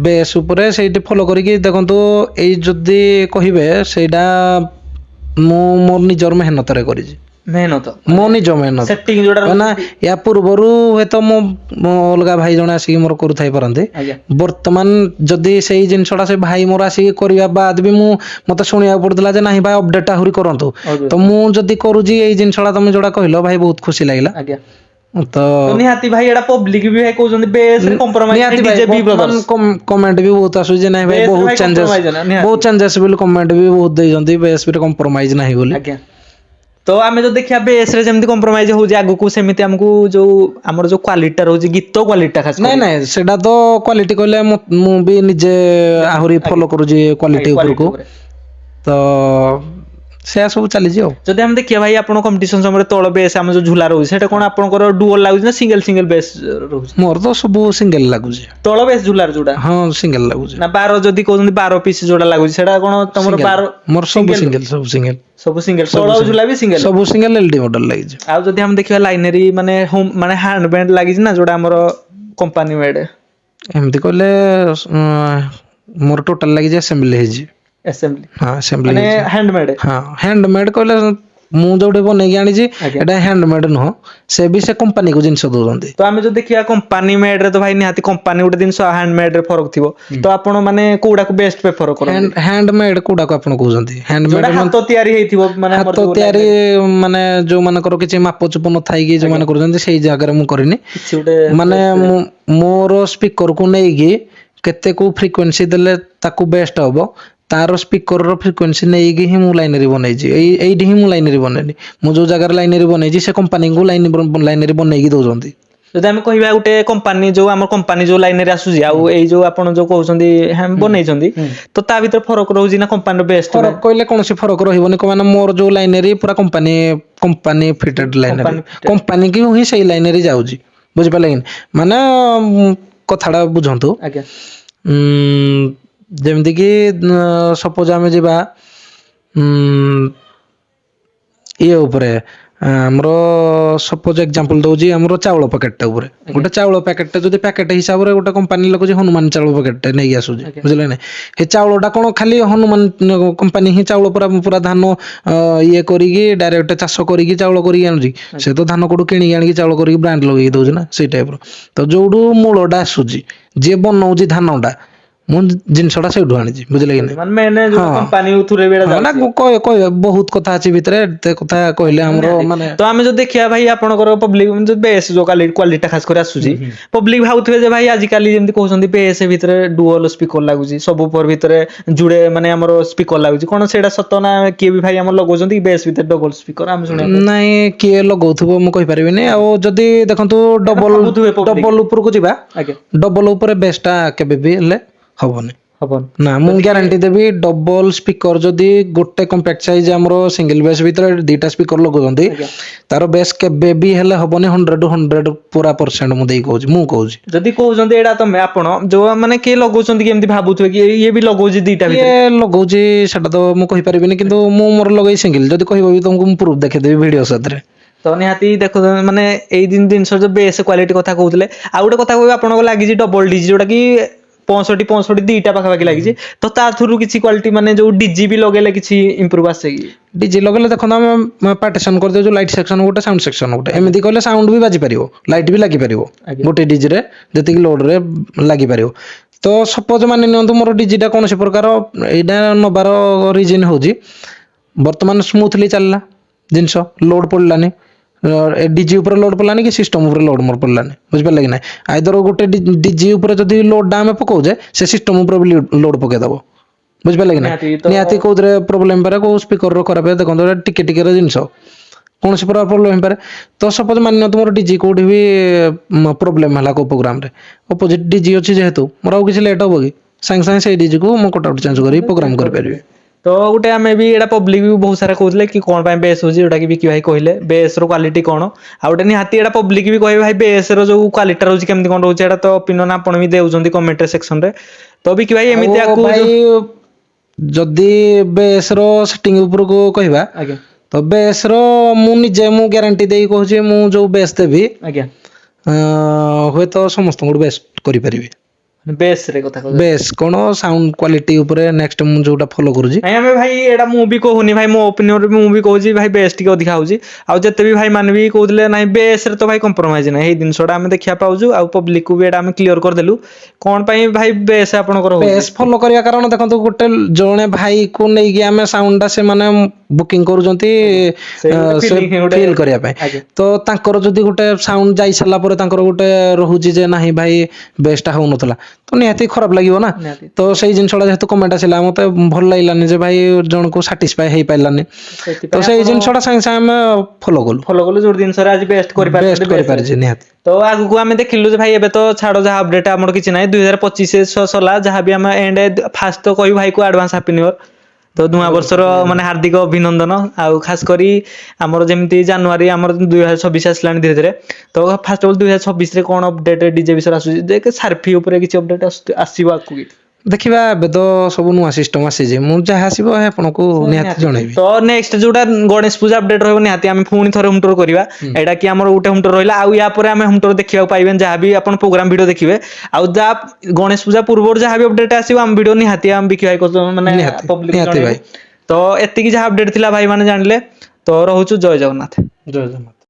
ବେସ୍ ଉପରେ ସେଇଠି ଫଲୋ କରିକି ଦେଖନ୍ତୁ, ଏଇ ଯଦି କହିବେ ସେଇଟା ମୁଁ ମୋର ନିଜର ମେହନତରେ କରିଛି, ମେହନତ ମୋ ମାନେ ନିଜ ମେହନତ। ସେଟିଂ ଯୋଉଟା କାହିଁକିନା ରହୁଛି। ୟା ପୂର୍ବରୁ ହୁଏତ ମୋ ଅଲଗା ଭାଇ ଜଣେ ଆସିକି ମୋର କରୁଥାଇ ପାରନ୍ତି, ଆଜ୍ଞା। ବର୍ତ୍ତମାନ ଯଦି ସେଇ ଜିନିଷଟା ସେ ଭାଇ ମୋର ଆସିକି କରିବା ବାଦ ବି ମତେ ଶୁଣିବାକୁ ପଡୁଥିଲା ଯେ ନାହିଁ ଭାଇ ଅପଡେଟ ଆହୁରି କରନ୍ତୁ, ତ ମୁଁ ଯଦି କରୁଛି ଏଇ ଜିନିଷଟା ତମେ ଯୋଉଟା କହିଲ ଭାଇ ବହୁତ ଖୁସି ଲାଗିଲା। ଆଜ୍ଞା। ତ ନିହାତି ଭାଇ ଏଟା ପବ୍ଲିକ ବି ଭାଇ କହୁଛନ୍ତି ବେସ୍ ରେ କମ୍ପ୍ରୋମାଇଜ ନିହାତି ନାହିଁ ଭାଇ ଡିଜେ ବି ବର୍ତ୍ତମାନ ବ୍ରଦର୍ସ। କମେଣ୍ଟ ବି ବହୁତ ଆସୁଛି ଯେ ନାଇଁ ଭାଇ ବେସ୍ ରେ ବହୁତ ଚେଞ୍ଜେସ୍ କମ୍ପ୍ରୋମାଇଜ ନା ନିହାତି। ବହୁତ ଚେଞ୍ଜେସ୍ ବୋଲି କମେଣ୍ଟ ବି ବହୁତ ଦେଇଛନ୍ତି, ବେସ୍ ବି କମ୍ପ୍ରୋମାଇଜ ନାହିଁ ବୋଲି। ଆଜ୍ଞା। ତ ଆମେ ଯଦି ଦେଖିବା ବେସ୍ ରେ ଯେମିତି କମ୍ପ୍ରୋମାଇଜ ହଉଛି ଆଗକୁ ସେମିତି ଆମକୁ ଯୋଉ ଆମର ଯୋଉ କ୍ୱାଲିଟି ଟା ରହୁଛି ଗୀତ କ୍ୱାଲିଟି ଟା ଖାସ ନାଇଁ କରି ନାଇଁ ସେଇଟା ତ କ୍ୱାଲିଟି କହିଲେ ମୁଁ ବି ନିଜେ ଆହୁରି ଆଜ୍ଞା। ଫଲୋ କରୁଛି ଆଜ୍ଞା କ୍ୱାଲିଟି କ୍ୱାଲିଟି ଉପରକୁ। ଉପରେ। ତ ସେୟା ସବୁ ଚାଲିଛି ଆଉ। ଯଦି ଆମେ ଦେଖିବା ଭାଇ ଆପଣ କମ୍ପିଟିସନ ସମୟରେ ତଳ ବେସ୍ ଆମ ଯୋଉ ଝୁଲା ରହୁଛି ସେଇଟା କଣ ଆପଣଙ୍କର ଡୁଅଲ ଲାଗୁଛି ନା ସିଙ୍ଗଲ ବେସ୍ ରହୁଛି? ମୋର ତ ସବୁ ସିଙ୍ଗଲ ଲାଗୁଛି। ତଳ ବେସ୍ ଝୁଲାର ଯୋଉଟା ହଁ ସିଙ୍ଗଲ ଲାଗୁଛି। ନା ବାର ଯଦି କହୁଛନ୍ତି 12 ପିସ୍ ଯୋଉଟା ଲାଗୁଛି ସେଇଟା କଣ ତମର ସିଙ୍ଗଲ 12 ମୋର ସବୁ ସିଙ୍ଗଲ ସବୁ ସିଙ୍ଗଲ ସବୁ ସିଙ୍ଗଲ ସବୁ ତଳ ସିଙ୍ଗଲ ଝୁଲା ବି ସିଙ୍ଗଲ। ସବୁ ସିଙ୍ଗଲ ଏଲଡି ମଡେଲ ଲାଗିଛି। ଆଉ ଯଦି ଆମେ ଦେଖିବା ଲାଇନେରୀ ମାନେ ହୋମ ମାନେ ହ୍ୟାଣ୍ଡ ବ୍ୟାଣ୍ଡ ଲାଗିଛି ନା ଯୋଉଟା ଆମର କମ୍ପାନୀ ମେଡ୍? ଏମିତି କହିଲେ ମୋର ଟୋଟାଲ ଲାଗିଛି ଆସେମ୍ବଲି ହେଇଛି। ଆସେମ୍ବଲି ହଁ ଆସେମ୍ବଲି ମାନେ ହେଇଛି। ହ୍ୟାଣ୍ଡମେଡ୍। ହଁ ହ୍ୟାଣ୍ଡମେଡ୍ କହିଲେ ମୁଁ ଯୋଉଠି ବନେଇକି ଆଣିଛି ଆଜ୍ଞା। ଏଟା ହ୍ୟାଣ୍ଡମେଡ୍ ନୁହଁ, ସେ ବି ସେ କମ୍ପାନୀକୁ ଜିନିଷ ଦଉଛନ୍ତି। ତ ଆମେ ଯଦି ଦେଖିବା କମ୍ପାନୀ ମେଡ୍ ରେ ତ ଭାଇ ନିହାତି କମ୍ପାନୀ ଗୋଟେ ଜିନିଷ ହ୍ୟାଣ୍ଡମେଡ୍ ରେ ଫରକ ଥିବ। ତ ଆପଣ ମାନେ କୋଉଟାକୁ ବେଷ୍ଟ ପ୍ରେଫର କରନ୍ତି? ହ୍ୟାଣ୍ଡମେଡ୍ କୋଉଟାକୁ ଆପଣ କହୁଛନ୍ତି? ଯୋଉଟା ହାତ ତିଆରି ହେଇଥିବ ମାନେ ଆମର ହାତ ଯୋଉ ତିଆରି line ରେ ମାନେ ଯୋଉମାନଙ୍କର କିଛି ମାପଚୁପ ନଥାଇକି ଯୋଉମାନେ କରୁଛନ୍ତି ସେଇ ଜାଗାରେ ମୁଁ କରିନି। କିଛି ଗୋଟେ ମାନେ best ମୁଁ ମୋର ସ୍ପିକରକୁ ନେଇକି କେତେ କୋଉ ଫ୍ରିକ୍ୱେନ୍ସି ଦେଲେ ତାକୁ ବେଷ୍ଟ ହବ, ତାର ସ୍ପିକରର ଫ୍ରିକ୍ୱେନ୍ସି ନେଇକି ହିଁ ମୁଁ ଲାଇନରେ ବନେଇଛି। ଏଇଠି ହିଁ ମୁଁ ଲାଇନରେ ବନେଇନି। ମୁଁ ଯୋଉ ଜାଗାରେ ଲାଇନରେ ବନେଇଛି ସେ କମ୍ପାନୀକୁ ଲାଇନରେ ବନେଇକି ଦଉଛନ୍ତି। ଯଦି ଆମେ କହିବା ଗୋଟେ କମ୍ପାନୀ ଯୋଉ ଆମ କମ୍ପାନୀ ଯୋଉ ଲାଇନ ରେ ଆସୁଛି ଆଉ ଏଇ ଯୋଉ ଆପଣ ଯୋଉ କହୁଛନ୍ତି ବନେଇଛନ୍ତି, ତ ତା ଭିତରେ ଫରକ ରହୁଛି ନା କମ୍ପାନୀର ବେଷ୍ଟ ଫରକ କହିଲେ କୌଣସି ଫରକ ରହିବନି, ମାନେ ମୋର ଯୋଉ ଲାଇନରେ ପୁରା କମ୍ପାନୀ ଫିଟେଡ ଲାଇନରେ, କମ୍ପାନୀ ଫିଟେଡ୍? କମ୍ପାନୀ କି ହିଁ ସେଇ ଲାଇନରେ ଯାଉଛି। ବୁଝିପାରିଲେ କି? ମାନେ କଥାଟା ବୁଝନ୍ତୁ। ଆଜ୍ଞା ଯେମିତି କି ସପୋଜ ଆମେ ଯିବା ଇଏ ଉପରେ, ଆମର ସପୋଜ ଏକ୍ଜାମ୍ପଲ ଦଉଛି ଆମର ଚାଉଳ ପ୍ୟାକେଟଟା ଉପରେ। ଆଜ୍ଞା ଗୋଟେ ଚାଉଳ ପ୍ୟାକେଟଟା ଯଦି ପ୍ୟାକେଟ ହିସାବରେ ଗୋଟେ କମ୍ପାନୀ ଲଗାଉଛି ହନୁମାନ ଚାଉଳ ପ୍ୟାକେଟଟା ନେଇକି ଆସୁଛି। ଆଜ୍ଞା ବୁଝିଲେ ନା? ଏ ଚାଉଳଟା କଣ ଖାଲି ହନୁମାନ କମ୍ପାନୀ ହିଁ ଚାଉଳ ପୁରା ଧାନ ଇଏ କରିକି ଡାଇରେକ୍ଟ ଚାଷ କରିକି ଚାଉଳ କରିକି ଆଣୁଛି। ସେ ଆଜ୍ଞା ତ ଧାନ କୋଉଠୁ କିଣିକି ଆଣିକି ଚାଉଳ କରିକି ବ୍ରାଣ୍ଡ ଲଗେଇକି ଦଉଛି ନା, ସେଇ ଟାଇପର। ତ ଯୋଉଠୁ ମୂଳଟା ଆସୁଛି, ଯିଏ ବନଉଛି ଧାନଟା, ମୁଁ ଜିନିଷଟା ସେଇଠୁ ଆଣିଛି। ବୁଝିଲେ କି ସେଇଠୁ ନାଇଁ? ମାନେ ମେନ୍ ହଁ ଯୋଉଟା କମ୍ପାନୀ ଥ୍ରୁରେ ବି ଏଇଟା ହଁ ନା ଯାଉଛି। କହିବେ ବହୁତ କଥା ଅଛି ଭିତରେ, ଏତେ କଥା କହିଲେ ଆମର ନିହାତି। ମାନେ ତ ଆମେ ଯଦି ଦେଖିବା ଭାଇ ଆପଣଙ୍କର ପବ୍ଲିକ ବେସ୍ ଯୋଉ କ୍ୱାଲିଟି ଖାସ କରି ଆସୁଛି, ପବ୍ଲିକ ଭାବୁଥିବେ ଯେ ଭାଇ ଆଜିକାଲି ଯେମିତି କହୁଛନ୍ତି ବେସ୍ ଭିତରେ ଡୁଅଲ ସ୍ପିକର ଲାଗୁଛି, ସବୁ ଭିତରେ ଯୁଡେ ମାନେ ଆମର ସ୍ପିକର ଲାଗୁଛି, କଣ ସେଇଟା ସତ ନା? କିଏ ବି ଭାଇ ଆମର ଲଗାଉଛନ୍ତି ବେସ୍ ଭିତରେ ଡବଲ ସ୍ପିକର ଆମେ ଶୁଣିବାକୁ ପାଉଛୁ। ନାଇଁ କିଏ ଲଗଉଥିବ ମୁଁ କହିପାରିବିନି। ଆଉ ଯଦି ଦେଖନ୍ତୁ କାହିଁକିନା ଭାବୁଥିବେ ପବ୍ଲିକ। ଡବଲ ଉପରକୁ ଯିବା, ଆଜ୍ଞା ଡବଲ ଉପରେ ବେସ୍ଟା କେବେ ବି ହେଲେ ହବନି। ହବନି। ନା ମୁଁ ଯଦି ଗ୍ୟାରାଣ୍ଟି ଦେବି, ଡବଲ ସ୍ପିକର ଯଦି ଗୋଟେ କମ୍ପାକ୍ଟ ସାଇଜ ଆମର ସିଙ୍ଗଲ ବେସ୍ ଭିତରେ ଦିଟା ସ୍ପିକର ଲଗାଉଛନ୍ତି, ଆଜ୍ଞା ତାର ବେସ୍ କେବେ ବି ହେଲେ ହବନି 100% ପୁରା ପରସେଣ୍ଟ ମୁଁ ଦେଇ କହୁଛି, ମୁଁ କହୁଛି। ଯଦି କହୁଛନ୍ତି ଏଇଟା ତମେ ଆପଣ ଯୋଉ ମାନେ କିଏ ଲଗାଉଛନ୍ତି କି ଏମିତି ଭାବୁଥିବେ କି ଇଏ ବି ଲଗାଉଛି ଦିଟା କିଏ ଭିତରେ। ଲଗଉଛି ସେଟା ତ ମୁଁ କହିପାରିବିନି, କିନ୍ତୁ ମୁଁ ମୋର ଲଗେଇ ସିଙ୍ଗଲ, ଯଦି କହିବ ବି ତମକୁ ମୁଁ ପ୍ରୁଫ୍ ଦେଖେଇଦେବି ଭିଡିଓ ସାଥିରେ। ତ ନିହାତି ଦେଖ ମାନେ ଏଇ ଜିନିଷ ଯୋଉ ବେସ୍ କ୍ୱାଲିଟି କଥା କହୁଥିଲେ, ଆଉ ଗୋଟେ କଥା କହିବି ଆପଣଙ୍କୁ ଲାଗିଛି ଡବଲ ଡିଜି ଯୋଉଟା କି 65 ଦିଟା ପାଖାପାଖି ଲାଗିଛି, ତ ତା ଥ୍ରୁରୁ କିଛି କ୍ୱାଲିଟି ମାନେ ଯୋଉ ଡିଜି ବି ଲଗେଇଲେ କିଛି ଇମ୍ପ୍ରୁଭ ଆସେ କି? ଡିଜି ଲଗେଇଲେ ଦେଖନ୍ତୁ ଆମେ ପାର୍ଟିସନ କରିଦେଉଛୁ, ଲାଇଟ୍ ସେକ୍ସନ ଗୋଟେ, ସାଉଣ୍ଡ ସେକ୍ସନ ଗୋଟେ। ଆଜ୍ଞା ଏମିତି କଲେ ସାଉଣ୍ଡ ବି ବାଜିପାରିବ, ଲାଇଟ୍ ବି ଲାଗିପାରିବ ଆଜ୍ଞା ଗୋଟେ ଡିଜିରେ, ଯେତିକି ଲୋଡରେ ଲାଗିପାରିବ। ତ ସପୋଜ ମାନି ନିଅନ୍ତୁ ମୋର ଡିଜିଟା କୌଣସି ପ୍ରକାର ଏଇଟା ନବାର ରିଜିନ ହଉଛି, ବର୍ତ୍ତମାନ ସ୍ମୁଥଲି ଚାଲିଲା ଜିନିଷ, ଲୋଡ ପଡିଲାନି, ଡିଜି ଉପରେ ଲୋଡ ପଡିଲାନି କି ସିଷ୍ଟମ ଉପରେ ଲୋଡ ପଡିଲାନି। ବୁଝିପାରିଲେ କି ନାଇଁ? ଆଇଦର ଗୋଟେ ଡିଜି ଉପରେ ଯଦି ଲୋଡଟା ଆମେ ପକଉଛେ, ସେ ସିଷ୍ଟମ ଉପରେ ବି ଲୋଡ ପକେଇଦବ। ବୁଝିପାରିଲେ କି ନାଇଁ? ନିହାତି କୋଉଥିରେ ପ୍ରୋବ୍ଲେମ ପାରେ, କୋଉ ସ୍ପିକର ଖରାପ, ଦେଖନ୍ତୁ ଏଟା ଟିକେ ଟିକେର ଜିନିଷ, କୌଣସି ପ୍ରକାର ପ୍ରୋବ୍ଲେମ ହେଇପାରେ। ତ ସପୋଜ ମାନି ନିଅନ୍ତୁ ମୋର ଡିଜି କୋଉଠି ବି ପ୍ରୋବ୍ଲେମ ହେଲା କୋଉ ପ୍ରୋଗ୍ରାମରେ, ଅପୋଜିଟ ଡିଜି ଅଛି ଯେହେତୁ ମୋର ଆଉ କିଛି ଲେଟ୍ ହବ କି? ସାଙ୍ଗେ ସାଙ୍ଗେ ସେଇ ଡିଜିକୁ ମୁଁ କଟ ଆଉଟ୍ ଚେଞ୍ଜ କରି ପ୍ରୋଗ୍ରାମ କରିପାରିବି। ତ ଗୋଟେ ଆମେ ବି ଏଇଟା ପବ୍ଲିକ ବି ବହୁତ ସାରା କହୁଥିଲେ କି କଣ ପାଇଁ ବେସ୍ ହଉଛି, ଯୋଉଟା କି ବିକି ଭାଇ କହିଲେ ବେସ୍ ର କ୍ୱାଲିଟି କଣ। ଆଉ ଗୋଟେ ନିହାତି ଏଇଟା ପବ୍ଲିକ ବି କହିବେ ଭାଇ ବେସ୍ ର ଯୋଉ କ୍ୱାଲିଟି ରହୁଛି କେମିତି କଣ ରହୁଛି, ଏଇଟା ତ ଓପିନିଅନ ଆପଣ ବି ଦେଉଛନ୍ତି କମେଣ୍ଟ ସେକ୍ସନରେ। ତ ବିକି ଭାଇ ଆଉ ଏମିତି ଆକୁ ଭାଇ ଯୋଉ ଯଦି ବେସ୍ ର ସେଟିଂ ଉପରକୁ କହିବା, ଆଜ୍ଞା ତ ବେସ୍ ର ମୁଁ ନିଜେ ମୁଁ ଗ୍ୟାରେଣ୍ଟି ଦେଇ କହୁଛି, ମୁଁ ଯୋଉ ବେସ୍ ଦେବି ଆଜ୍ଞା ହୁଏତ ସମସ୍ତଙ୍କଠୁ ବେଷ୍ଟ କରିପାରିବି। ବେସ୍ ରେ କଥା କହୁଛନ୍ତି। ବେସ୍ କଣ ସାଉଣ୍ଡ କ୍ୱାଲିଟି ଉପରେ ନେକ୍ସଟ ମୁଁ ଯୋଉଟା ଫଲୋ କରୁଛି। ନାଇଁ ଆମେ ଭାଇ ଏଇଟା ମୁଁ ବି କହୁନି ଭାଇ, ମୋ ଓପିନିଅନରେ ମୁଁ ବି କହୁଛି ଭାଇ ବେସ୍ ଟିକେ ଅଧିକା ହଉଛି। ଆଉ ଯେତେ ବି ଭାଇ ମାନେ ବି କହୁଥିଲେ ନାଇଁ ବେସ୍ ରେ ତ ଭାଇ କମ୍ପ୍ରୋମାଇଜ ନାହିଁ, ଏଇ ଜିନିଷଟା ଆମେ ଦେଖିବା ପାଉଛୁ। ଆଉ ପବ୍ଲିକକୁ ବି ଏଇଟା ଆମେ କ୍ଲିୟର କରିଦେଲୁ କଣ ପାଇଁ ଭାଇ ବେସ୍ ଆପଣଙ୍କର ହଉଛି। ବେସ୍ ଫଲୋ କରିବା କାରଣ ଦେଖନ୍ତୁ, ଗୋଟେ ଜଣେ ଭାଇକୁ ନେଇକି ଆମେ ସାଉଣ୍ଡଟା ସେମାନେ ବୁକିଂ କରୁଛନ୍ତି ଆଜ୍ଞା ସେଇ ଗୋଟେ ସେ ଫିଲିଂ ଗୋଟେ ଫିଲ୍ କରିବା ପାଇଁ। ଆଜ୍ଞା ତ ତାଙ୍କର ଯଦି ଗୋଟେ ସାଉଣ୍ଡ ଯାଇ ସାରିଲା ପରେ ତାଙ୍କର ଗୋଟେ ରହୁଛି ଯେ ନାହିଁ ଭାଇ ବେସ୍ଟା ହଉନଥିଲା, ତ ନିହାତି ଖରାପ ଲାଗିବ ନା। ନିହାତି ତ ସେଇ ଜିନିଷଟା ଯେହେତୁ କମେଣ୍ଟ ଆସିଲା, ମତେ ଭଲ ଲାଗିଲାନି ଯେ ଭାଇ ଜଣକୁ ସାଟିସ୍ଫାଏ ହେଇପାରିଲାନି। ତ ସେଥିପାଇଁ ସେଇ ଆପଣ ଜିନିଷଟା ସାଙ୍ଗେ ସାଙ୍ଗେ ଆମେ ଫଲୋ କଲୁ, ଫଲୋ କଲୁ ଯୋଉ ଜିନିଷରେ ଆଜି ବେଷ୍ଟ ବେଷ୍ଟ କରିପାରୁଛନ୍ତି ବେସ୍ ରେ। କରିପାରିଛି ନିହାତି। ତ ଆଗକୁ ଆମେ ଦେଖିଲୁ ଯେ ଭାଇ ଏବେ ତ ଛାଡ ଯାହା ଅପଡେଟ ଆମର କିଛି ନାହିଁ, 2025 ସରିଲା, ଯାହାବି ଆମେ ଏଣ୍ଡ ଫାଷ୍ଟ ତ କହିବୁ ଭାଇକୁ ଆଡଭାନ୍ସ ହାପି ନ୍ୟୁ ଇୟର। ତ ନୂଆ ବର୍ଷର ମାନେ ହାର୍ଦ୍ଦିକ ଅଭିନନ୍ଦନ। ଆଉ ଖାସ କରି ଆମର ଯେମିତି ଜାନୁଆରୀ ଆମର 2026 ଆସିଲାଣି ଧୀରେ ଧୀରେ, ତ ଫାଷ୍ଟ ଅଫ୍ ଅଲ୍ 2026ରେ କଣ ଅପଡେଟ ଡିଜେ ବିଷୟରେ ଆସୁଛି, ଯେ ସାର୍ଫି ଉପରେ କିଛି ଅପଡେଟ ଆସିବ ଆଗକୁ କି? ଦେଖିବା, ଏବେ ତ ସବୁ ନୂଆ ସିଷ୍ଟମ ଆସିଛି, ମୁଁ ଯାହା ଆସିବ ଆପଣଙ୍କୁ ନିହାତି ଜଣେଇବି। ତ ନେକ୍ସଟ ଯୋଉଟା ଗଣେଶ ପୂଜା ଅପଡେଟ ରହିବ, ନିହାତି ଆମେ ପୁଣି ଥରେ ହୋମ ଟୁର କରିବା। ଏଇଟା କି ଆମର ଗୋଟେ ହୋମ ଟୁର ରହିଲା, ଆଉ ୟା ପରେ ଆମେ ହୋମ ଟୁର ଦେଖିବାକୁ ପାଇବେନି, ଯାହାବି ଆପଣ ପ୍ରୋଗ୍ରାମ ଭିଡିଓ ଦେଖିବେ। ଆଉ ଯାହା ଗଣେଶ ପୂଜା ପୂର୍ବରୁ ଯାହା ବି ଅପଡେଟ ଆସିବ, ଆମ ଭିଡିଓ ନିହାତି ଆମେ ବିକି ଭାଇ ମାନେ ନିହାତି ପବ୍ଲିକ ନିହାତି ଜଣେଇବୁ। ଭାଇ। ତ ଏତିକି ଯାହା ଅପଡେଟ ଥିଲା ଭାଇ ମାନେ ଜାଣିଲେ। ତ ତ ରହୁଛୁ, ଜୟ ଜଗନ୍ନାଥ। ଜୟ ଜଗନ୍ନାଥ।